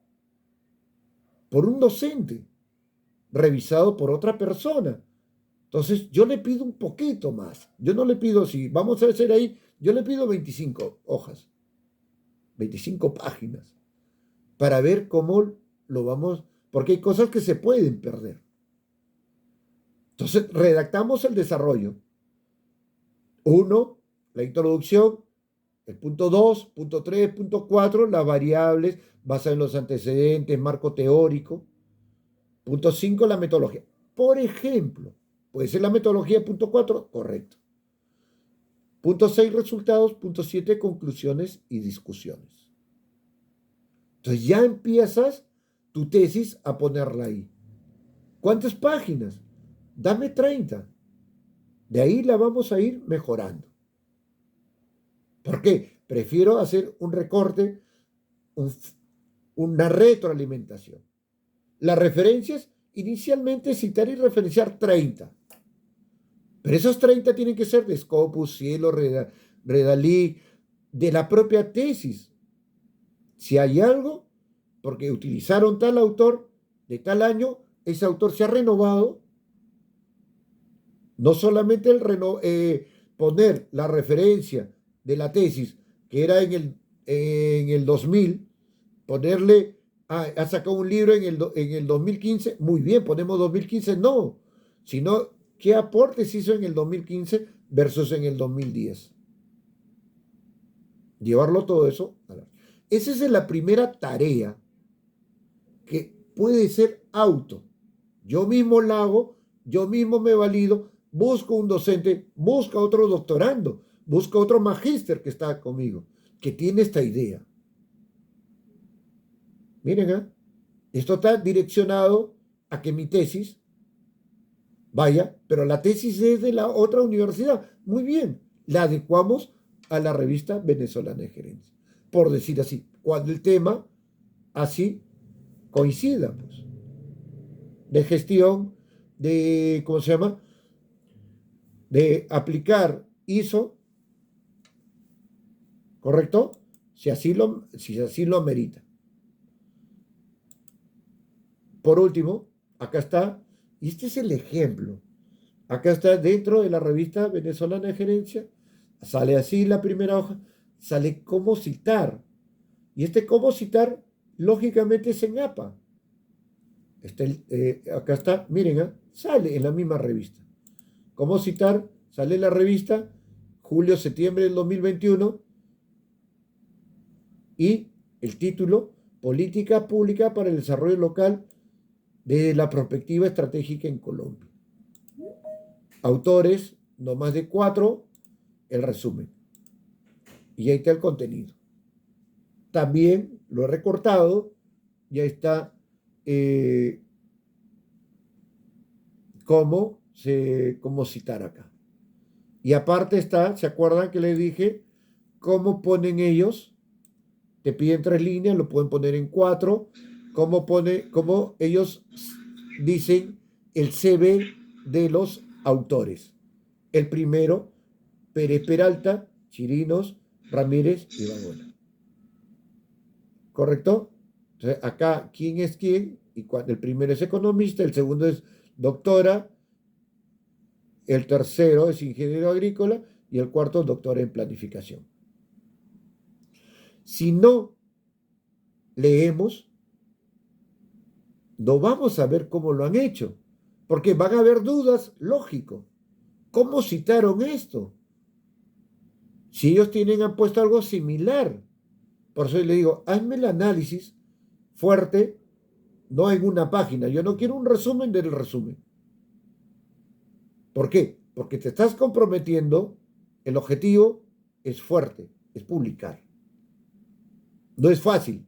por un docente, revisado por otra persona. Entonces, yo le pido un poquito más. Yo no le pido, si vamos a hacer ahí, yo le pido 25 hojas, 25 páginas, para ver cómo lo vamos, porque hay cosas que se pueden perder. Entonces, redactamos el desarrollo. 1, la introducción. El punto 2, punto 3, punto 4, las variables basadas en los antecedentes, marco teórico. Punto 5, la metodología. Por ejemplo, puede ser la metodología, punto 4, correcto. Punto 6, resultados. Punto 7, conclusiones y discusiones. Entonces ya empiezas tu tesis a ponerla ahí. ¿Cuántas páginas? Dame 30. De ahí la vamos a ir mejorando. ¿Por qué? Prefiero hacer un recorte, una retroalimentación. Las referencias, inicialmente citar y referenciar 30. Pero esos 30 tienen que ser de Scopus, Cielo, Redalí, de la propia tesis. Si hay algo, porque utilizaron tal autor de tal año, ese autor se ha renovado. No solamente poner la referencia de la tesis, que era en el 2000, ponerle, ha sacado un libro en el 2015, muy bien, ponemos 2015, no, sino qué aportes hizo en el 2015 versus en el 2010. Llevarlo todo eso. Esa es la primera tarea que puede ser auto. Yo mismo la hago, yo mismo me valido, busco un docente, busco otro doctorando, busco otro magíster que está conmigo, que tiene esta idea. Miren, esto está direccionado a que mi tesis vaya, pero la tesis es de la otra universidad. Muy bien, la adecuamos a la revista venezolana de gerencia, por decir así, cuando el tema así coincida, pues, de gestión, de, ¿cómo se llama?, de aplicar ISO, ¿correcto? Si así lo amerita. Por último, Acá está, y este es el ejemplo. Acá está dentro de la revista venezolana de gerencia, sale así la primera hoja, sale cómo citar. Y este cómo citar, lógicamente es en APA. Acá está, miren, sale en la misma revista. Cómo citar, sale en la revista, julio-septiembre del 2021, y el título, Política Pública para el Desarrollo Local desde la Perspectiva Estratégica en Colombia. Autores, no más de 4, el resumen. Y ahí está el contenido. También lo he recortado, ya está cómo citar acá. Y aparte está, ¿se acuerdan que les dije cómo ponen ellos? Te piden 3 líneas, lo pueden poner en 4. Cómo ellos dicen el CV de los autores. El primero, Pérez Peralta, Chirinos, Ramírez y Bagola. ¿Correcto? Entonces, acá, ¿quién es quién? El primero es economista, el segundo es doctora, el tercero es ingeniero agrícola y el cuarto doctor en planificación. Si no leemos, no vamos a ver cómo lo han hecho, porque van a haber dudas, lógico. ¿Cómo citaron esto? Si ellos han puesto algo similar. Por eso le digo, hazme el análisis fuerte, no en una página. Yo no quiero un resumen del resumen. ¿Por qué? Porque te estás comprometiendo, el objetivo es fuerte, es publicar. No es fácil,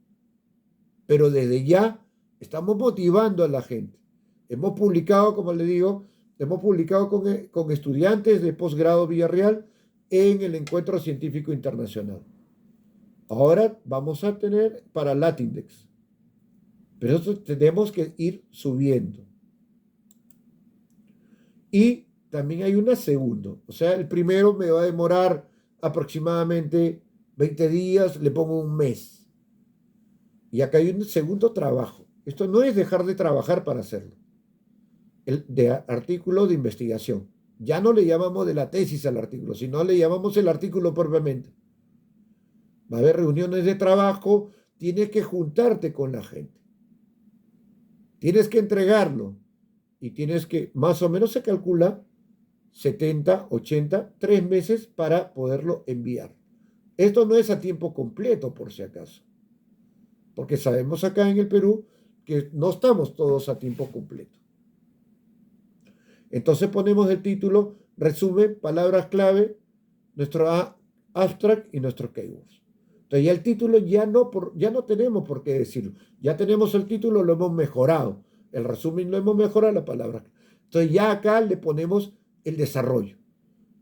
pero desde ya estamos motivando a la gente. Hemos publicado, como le digo, hemos publicado con estudiantes de posgrado Villarreal en el Encuentro Científico Internacional. Ahora vamos a tener para Latindex, pero eso tenemos que ir subiendo. Y también hay una segundo, o sea, el primero me va a demorar aproximadamente 20 días, le pongo un mes. Y acá hay un segundo trabajo. Esto no es dejar de trabajar para hacerlo. El de artículo de investigación. Ya no le llamamos de la tesis al artículo, sino le llamamos el artículo propiamente. Va a haber reuniones de trabajo, tienes que juntarte con la gente. Tienes que entregarlo y tienes que, más o menos se calcula, 70, 80, 3 meses para poderlo enviar. Esto no es a tiempo completo, por si acaso, porque sabemos acá en el Perú que no estamos todos a tiempo completo. Entonces ponemos el título, resumen, palabras clave, nuestro abstract y nuestro keywords. Entonces ya el título ya no tenemos por qué decirlo. Ya tenemos el título, lo hemos mejorado. El resumen lo hemos mejorado, la palabra. Entonces ya acá le ponemos el desarrollo.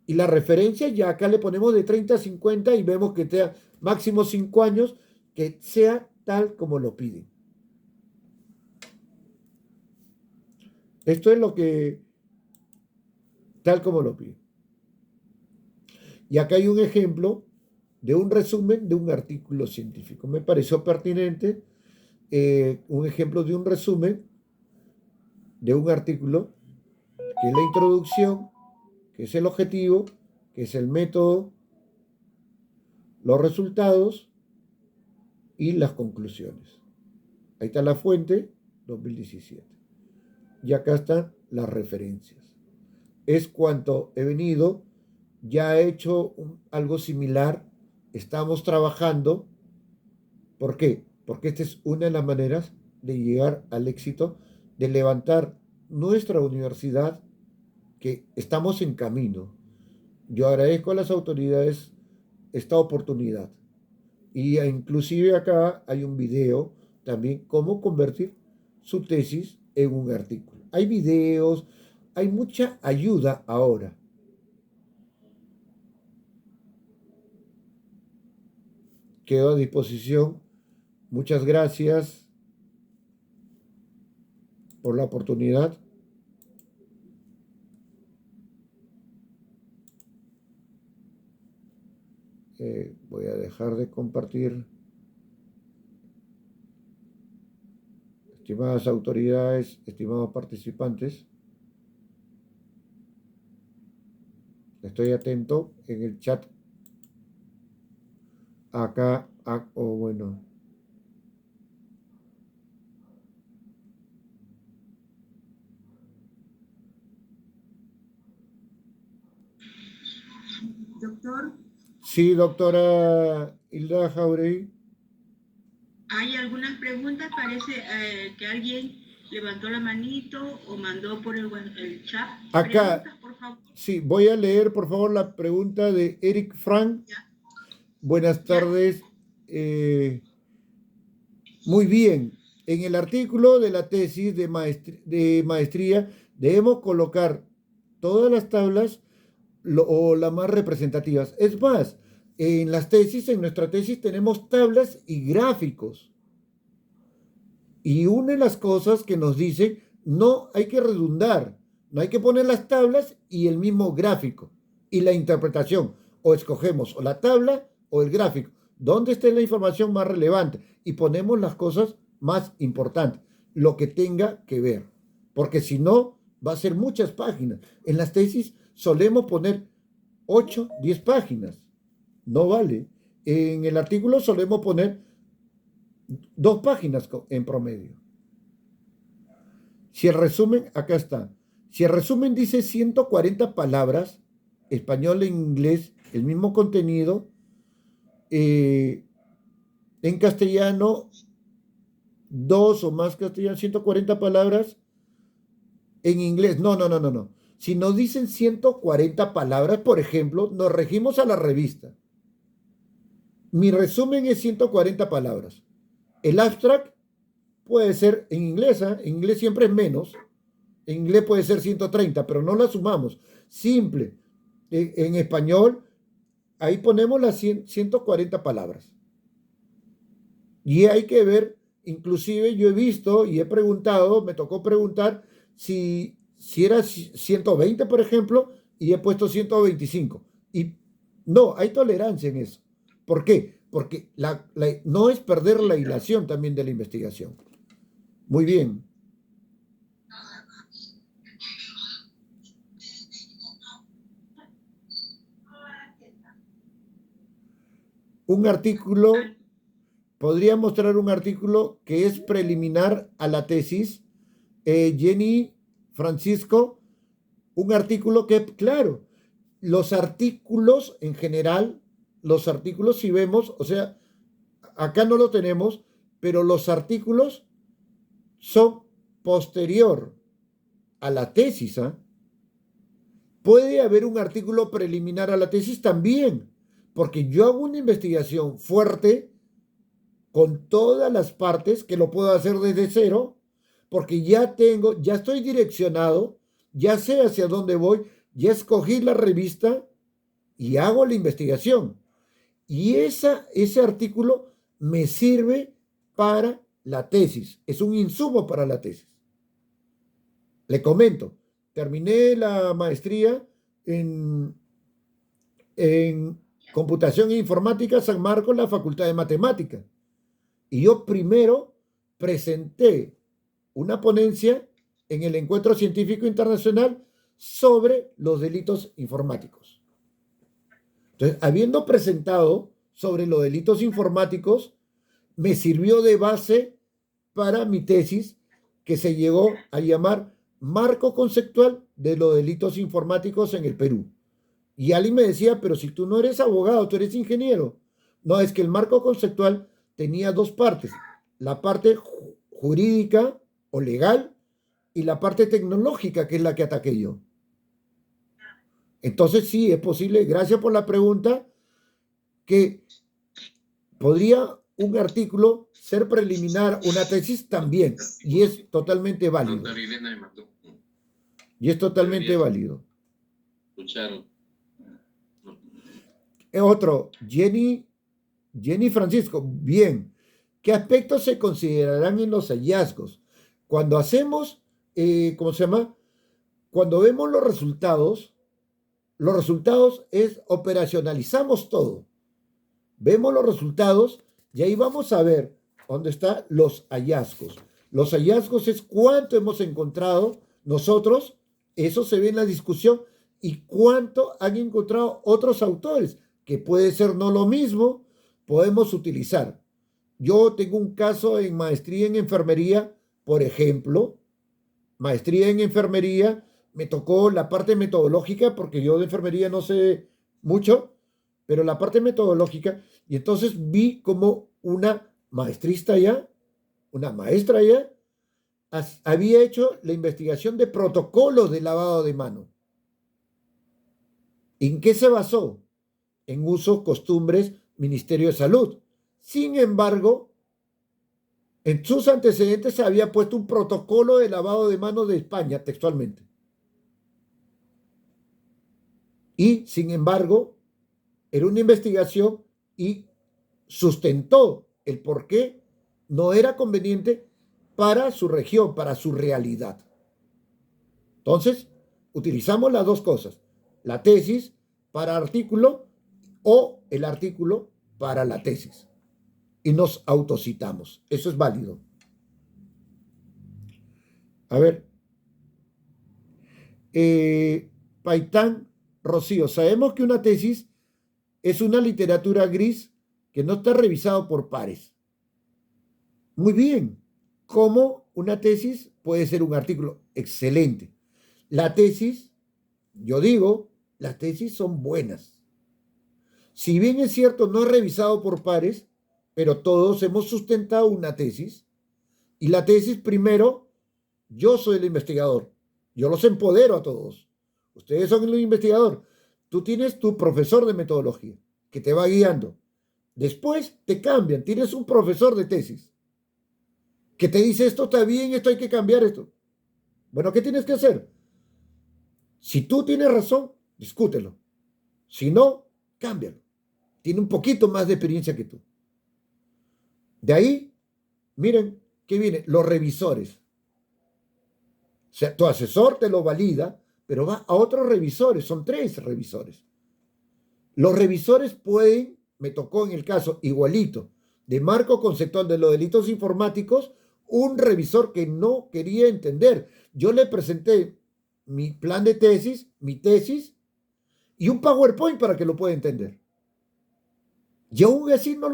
Y la referencia ya acá le ponemos de 30 a 50 y vemos que sea máximo 5 años, que sea tal como lo piden. Esto es lo que, tal como lo piden. Y acá hay un ejemplo de un resumen de un artículo científico. Me pareció pertinente un ejemplo de un resumen de un artículo, que es la introducción, que es el objetivo, que es el método, los resultados y las conclusiones. Ahí está la fuente, 2017. Y acá están las referencias. Es cuanto he venido, ya he hecho algo similar, estamos trabajando. ¿Por qué? Porque esta es una de las maneras de llegar al éxito, de levantar nuestra universidad, que estamos en camino. Yo agradezco a las autoridades esta oportunidad. Y inclusive acá hay un video también, cómo convertir su tesis en un artículo. Hay videos, hay mucha ayuda ahora. Quedo a disposición. Muchas gracias por la oportunidad. Voy a dejar de compartir. estimadas autoridades, estimados participantes. Estoy atento en el chat. Acá, bueno. Doctor, Sí, doctora Hilda Jauregui. hay algunas preguntas, parece que alguien levantó la manito o mandó por el chat. Acá, Preguntas, por favor. sí, voy a leer por favor la pregunta de Eric Frank. Ya. Buenas tardes. Muy bien. En el artículo de la tesis de maestría debemos colocar todas las tablas o las más representativas. Es más, en las tesis, en nuestra tesis tenemos tablas y gráficos. Y una de las cosas que nos dice, no hay que redundar, no hay que poner las tablas y el mismo gráfico. Y la interpretación, o escogemos o la tabla o el gráfico, donde esté la información más relevante y ponemos las cosas más importantes, lo que tenga que ver. Porque si no, va a ser muchas páginas. En las tesis solemos poner 8, 10 páginas. No vale. En el artículo solemos poner 2 páginas en promedio. Si el resumen, acá está. Si el resumen dice 140 palabras, español e inglés, el mismo contenido, en castellano, 2 o más castellano, 140 palabras, en inglés, no. Si nos dicen 140 palabras, por ejemplo, nos regimos a la revista. Mi resumen es 140 palabras. El abstract puede ser en inglés, ¿eh? En inglés siempre es menos. En inglés puede ser 130, pero no la sumamos. Simple. En español, ahí ponemos las 140 palabras. Y hay que ver, inclusive yo he visto y he preguntado, me tocó preguntar si era 120, por ejemplo, y he puesto 125. Y no, hay tolerancia en eso. ¿Por qué? Porque no es perder la hilación también de la investigación. Muy bien. Un artículo, podría mostrar un artículo que es preliminar a la tesis. Jenny, Francisco, un artículo que, claro, los artículos en general, los artículos si vemos, o sea, acá no lo tenemos, pero los artículos son posterior a la tesis. ¿Eh? Puede haber un artículo preliminar a la tesis también, porque yo hago una investigación fuerte con todas las partes que lo puedo hacer desde cero, porque ya estoy direccionado, ya sé hacia dónde voy, ya escogí la revista y hago la investigación. Y ese artículo me sirve para la tesis, es un insumo para la tesis. Le comento, terminé la maestría en Computación e Informática San Marcos, la Facultad de Matemáticas. Y yo primero presenté una ponencia en el Encuentro Científico Internacional sobre los delitos informáticos. Entonces, habiendo presentado sobre los delitos informáticos, me sirvió de base para mi tesis, que se llegó a llamar Marco Conceptual de los Delitos Informáticos en el Perú. Y alguien me decía, pero si tú no eres abogado, tú eres ingeniero. No, es que el marco conceptual tenía 2 partes, la parte jurídica o legal y la parte tecnológica, que es la que ataqué yo. Entonces sí, es posible, gracias por la pregunta, que podría un artículo ser preliminar, una tesis también, y es totalmente válido. Y es totalmente válido. Escucharon. Otro, Jenny Francisco, bien. ¿Qué aspectos se considerarán en los hallazgos? Cuando hacemos, ¿cómo se llama? Cuando vemos los resultados es operacionalizamos todo. Vemos los resultados y ahí vamos a ver dónde están los hallazgos. Los hallazgos es cuánto hemos encontrado nosotros, eso se ve en la discusión, y cuánto han encontrado otros autores, que puede ser no lo mismo, podemos utilizar. Yo tengo un caso en maestría en enfermería, por ejemplo, maestría en enfermería, me tocó la parte metodológica, porque yo de enfermería no sé mucho, pero la parte metodológica, y entonces vi como una maestrista ya, una maestra ya, había hecho la investigación de protocolos de lavado de mano. ¿En qué se basó? En usos, costumbres, Ministerio de Salud. Sin embargo, en sus antecedentes había puesto un protocolo de lavado de manos de España, textualmente. Y, sin embargo, era una investigación y sustentó el por qué no era conveniente para su región, para su realidad. Entonces, utilizamos las dos cosas, la tesis para artículo o el artículo para la tesis. Y nos autocitamos. Eso es válido. A ver. Paitán Rocío, sabemos que una tesis es una literatura gris que no está revisado por pares. Muy bien. ¿Cómo una tesis puede ser un artículo? Excelente. La tesis, yo digo, las tesis son buenas. Si bien es cierto, no es revisado por pares, pero todos hemos sustentado una tesis. Y la tesis, primero, yo soy el investigador. Yo los empodero a todos. Ustedes son el investigador. Tú tienes tu profesor de metodología que te va guiando. Después te cambian. Tienes un profesor de tesis que te dice esto está bien, esto hay que cambiar esto. Bueno, ¿qué tienes que hacer? Si tú tienes razón, discútelo. Si no, cámbialo. Tiene un poquito más de experiencia que tú. De ahí, miren, ¿qué viene? Los revisores. O sea, tu asesor te lo valida, pero va a otros revisores, son 3 revisores. Los revisores pueden, me tocó en el caso igualito, de marco conceptual de los delitos informáticos, un revisor que no quería entender. Yo le presenté mi plan de tesis, mi tesis, y un PowerPoint para que lo pueda entender. Y aún así no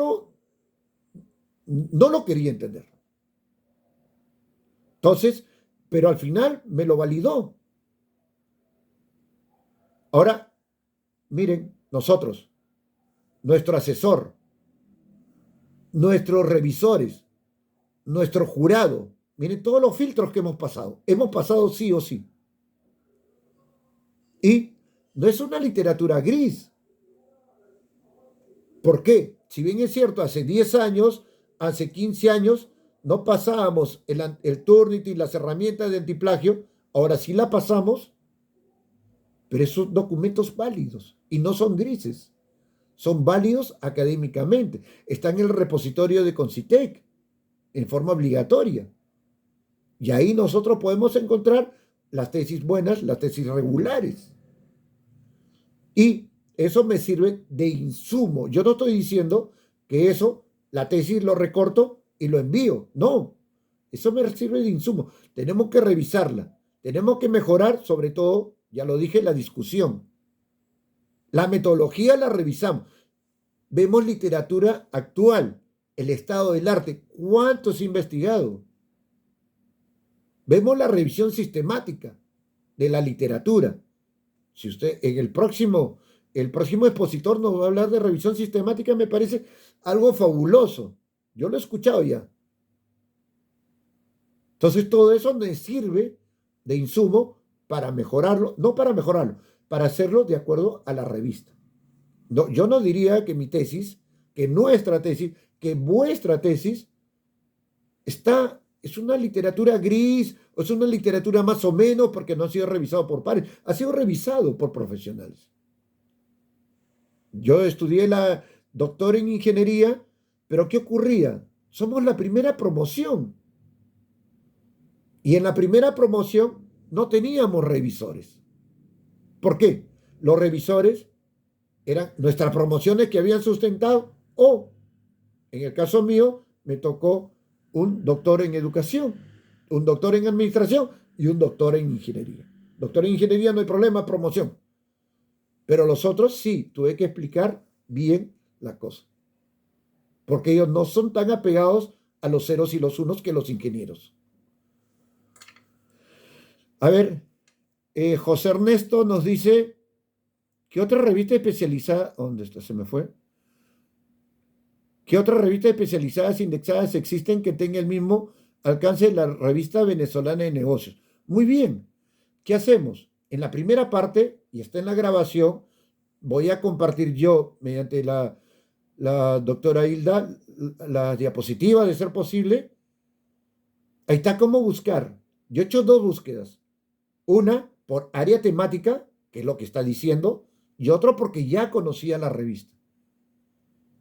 lo quería entender. Entonces, pero al final me lo validó. Ahora, miren, nosotros, nuestro asesor, nuestros revisores, nuestro jurado, miren todos los filtros que hemos pasado. Hemos pasado sí o sí. Y no es una literatura gris. ¿Por qué? Si bien es cierto, hace 10 años, hace 15 años, no pasábamos el Turnitin y las herramientas de antiplagio, ahora sí la pasamos, pero esos documentos válidos y no son grises, son válidos académicamente, están en el repositorio de Concitec en forma obligatoria. Y ahí nosotros podemos encontrar las tesis buenas, las tesis regulares. Y eso me sirve de insumo. Yo no estoy diciendo que eso, la tesis lo recorto y lo envío. No, eso me sirve de insumo. Tenemos que revisarla. Tenemos que mejorar, sobre todo, ya lo dije, la discusión. La metodología la revisamos. Vemos literatura actual, el estado del arte. ¿Cuánto se ha investigado? Vemos la revisión sistemática de la literatura. Si usted en el próximo expositor nos va a hablar de revisión sistemática, me parece algo fabuloso. Yo lo he escuchado ya. Entonces todo eso me sirve de insumo para mejorarlo, no para mejorarlo, para hacerlo de acuerdo a la revista. No, yo no diría que mi tesis, que nuestra tesis, que vuestra tesis es una literatura gris, o es una literatura más o menos porque no ha sido revisado por pares, ha sido revisado por profesionales. Yo estudié la doctora en ingeniería, pero ¿qué ocurría? Somos la primera promoción. Y en la primera promoción no teníamos revisores. ¿Por qué? Los revisores eran nuestras promociones que habían sustentado o, en el caso mío, me tocó un doctor en educación, un doctor en administración y un doctor en ingeniería. Doctor en ingeniería no hay problema, promoción. Pero los otros sí, tuve que explicar bien la cosa. Porque ellos no son tan apegados a los ceros y los unos que los ingenieros. A ver, José Ernesto nos dice, ¿qué otra revista especializada? ¿Dónde está? Se me fue. ¿Qué otras revistas especializadas indexadas existen que tengan el mismo alcance de la revista venezolana de negocios? Muy bien. ¿Qué hacemos? En la primera parte, y está en la grabación, voy a compartir yo, mediante la doctora Hilda, la diapositiva de ser posible. Ahí está cómo buscar. Yo he hecho dos búsquedas. Una por área temática, que es lo que está diciendo, y otro porque ya conocía la revista.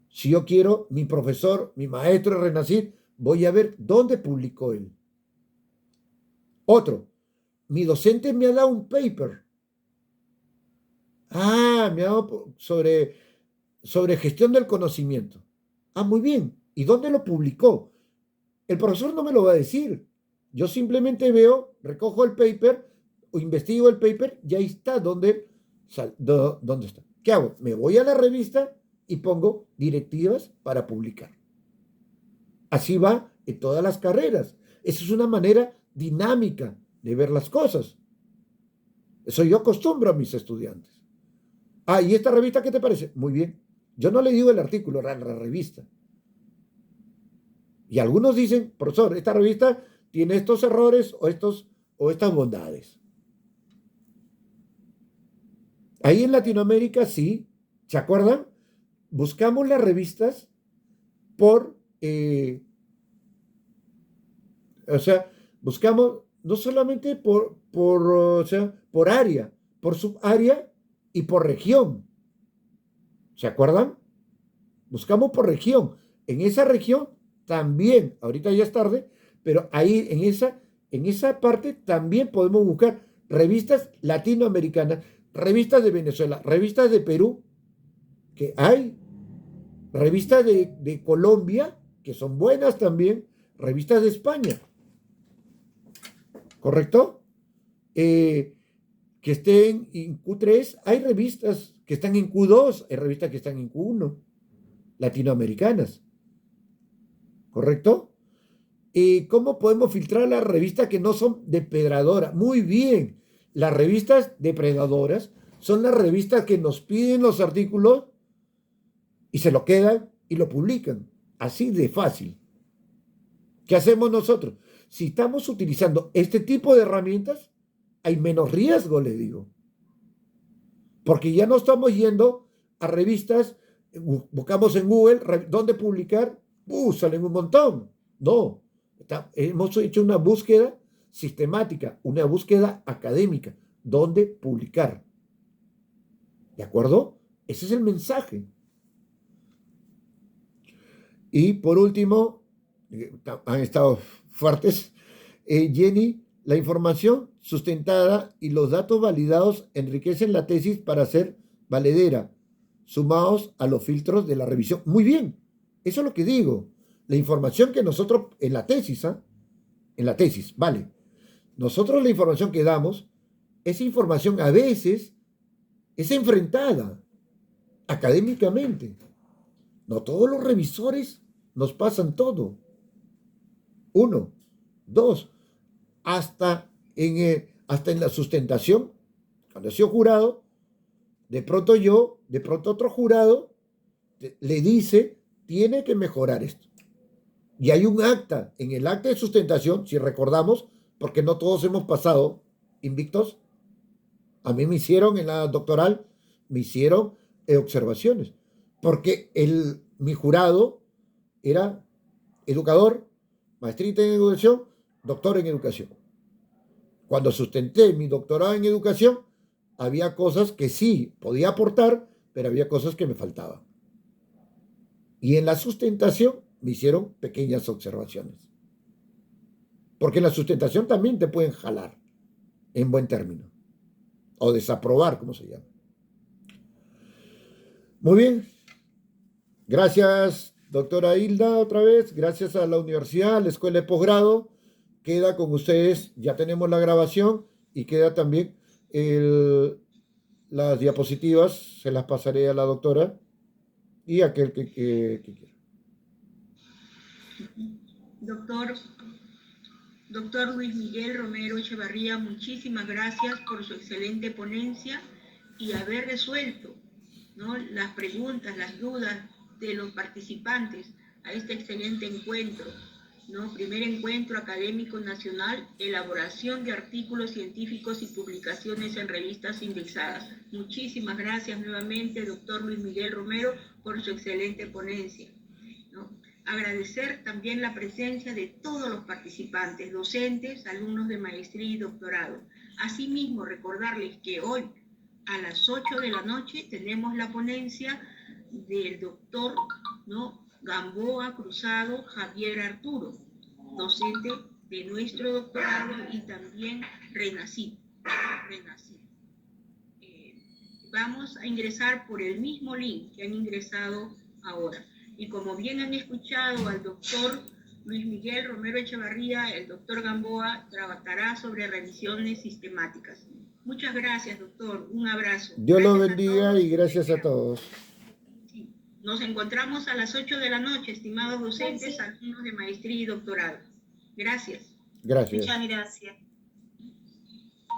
Si yo quiero, mi profesor, mi maestro Renacir, voy a ver dónde publicó él. Otro, mi docente me ha dado un paper. Me ha dado sobre gestión del conocimiento. Muy bien. ¿Y dónde lo publicó? El profesor no me lo va a decir. Yo simplemente veo, recojo el paper o investigo el paper y ahí está dónde está. ¿Qué hago? Me voy a la revista y pongo directivas para publicar. Así va en todas las carreras. Esa es una manera dinámica de ver las cosas. Eso yo acostumbro a mis estudiantes. ¿Y esta revista qué te parece? Muy bien. Yo no le digo el artículo, la revista. Y algunos dicen, profesor, esta revista tiene estos errores o estas bondades. Ahí en Latinoamérica sí, ¿se acuerdan? Buscamos las revistas por, buscamos no solamente por área, por subárea y por región. ¿Se acuerdan? Buscamos por región. En esa región también, ahorita ya es tarde, pero ahí en esa parte también podemos buscar revistas latinoamericanas, revistas de Venezuela, revistas de Perú, que hay, revistas de Colombia, que son buenas también, revistas de España. ¿Correcto? Que estén en Q3, hay revistas que están en Q2, hay revistas que están en Q1, latinoamericanas. ¿Correcto? ¿Cómo podemos filtrar las revistas que no son depredadoras? Muy bien, las revistas depredadoras son las revistas que nos piden los artículos y se lo quedan y lo publican. Así de fácil. ¿Qué hacemos nosotros? Si estamos utilizando este tipo de herramientas, hay menos riesgo, le digo. Porque ya no estamos yendo a revistas, buscamos en Google, ¿dónde publicar? Salen un montón. No, hemos hecho una búsqueda sistemática, una búsqueda académica, ¿dónde publicar? ¿De acuerdo? Ese es el mensaje. Y por último, han estado fuertes, Jenny, la información sustentada y los datos validados enriquecen la tesis para ser valedera, sumados a los filtros de la revisión. Muy bien, eso es lo que digo. La información que nosotros, en la tesis, vale. Nosotros la información que damos, esa información a veces es enfrentada académicamente. No todos los revisores nos pasan todo. 1, 2, hasta en la sustentación, cuando he sido jurado, de pronto otro jurado le dice, tiene que mejorar esto. Y hay un acta, en el acta de sustentación, si recordamos, porque no todos hemos pasado invictos, a mí me hicieron en la doctoral, me hicieron observaciones, porque mi jurado era educador, maestrita en educación, doctor en educación. Cuando sustenté mi doctorado en educación, había cosas que sí podía aportar, pero había cosas que me faltaban. Y en la sustentación me hicieron pequeñas observaciones. Porque en la sustentación también te pueden jalar, en buen término, o desaprobar, como se llama. Muy bien. Gracias, Doctora Hilda, otra vez, gracias a la universidad, a la escuela de posgrado, queda con ustedes, ya tenemos la grabación y queda también las diapositivas, se las pasaré a la doctora y a aquel que quiera. Doctor Luis Miguel Romero Echevarría, muchísimas gracias por su excelente ponencia y haber resuelto, ¿no?, las preguntas, las dudas de los participantes a este excelente encuentro, ¿no? Primer encuentro académico nacional, elaboración de artículos científicos y publicaciones en revistas indexadas. Muchísimas gracias nuevamente, doctor Luis Miguel Romero, por su excelente ponencia, ¿no? Agradecer también la presencia de todos los participantes, docentes, alumnos de maestría y doctorado. Asimismo, recordarles que hoy a las 8 de la noche tenemos la ponencia del doctor, ¿no?, Gamboa Cruzado Javier Arturo, docente de nuestro doctorado y también RENACYT. Vamos a ingresar por el mismo link que han ingresado ahora. Y como bien han escuchado al doctor Luis Miguel Romero Echevarría, el doctor Gamboa trabajará sobre revisiones sistemáticas. Muchas gracias, doctor. Un abrazo. Dios los bendiga y gracias a todos. Sí. Nos encontramos a las 8 de la noche, estimados docentes, alumnos de maestría y doctorado. Gracias. Gracias. Muchas gracias.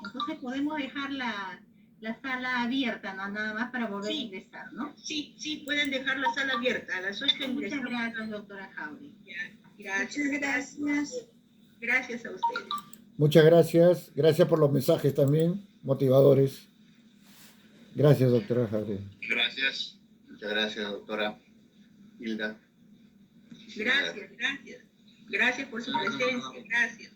Entonces podemos dejar la sala abierta, ¿no? Nada más para volver a ingresar, ¿no? Sí, pueden dejar la sala abierta. A las 8 Muchas ingresamos. gracias, doctora Jauri. Gracias. Muchas gracias. Gracias a ustedes. Muchas gracias. Gracias por los mensajes también, motivadores. Gracias, doctora Javier. Gracias. Muchas gracias, doctora Hilda. Gracias por su presencia. Gracias.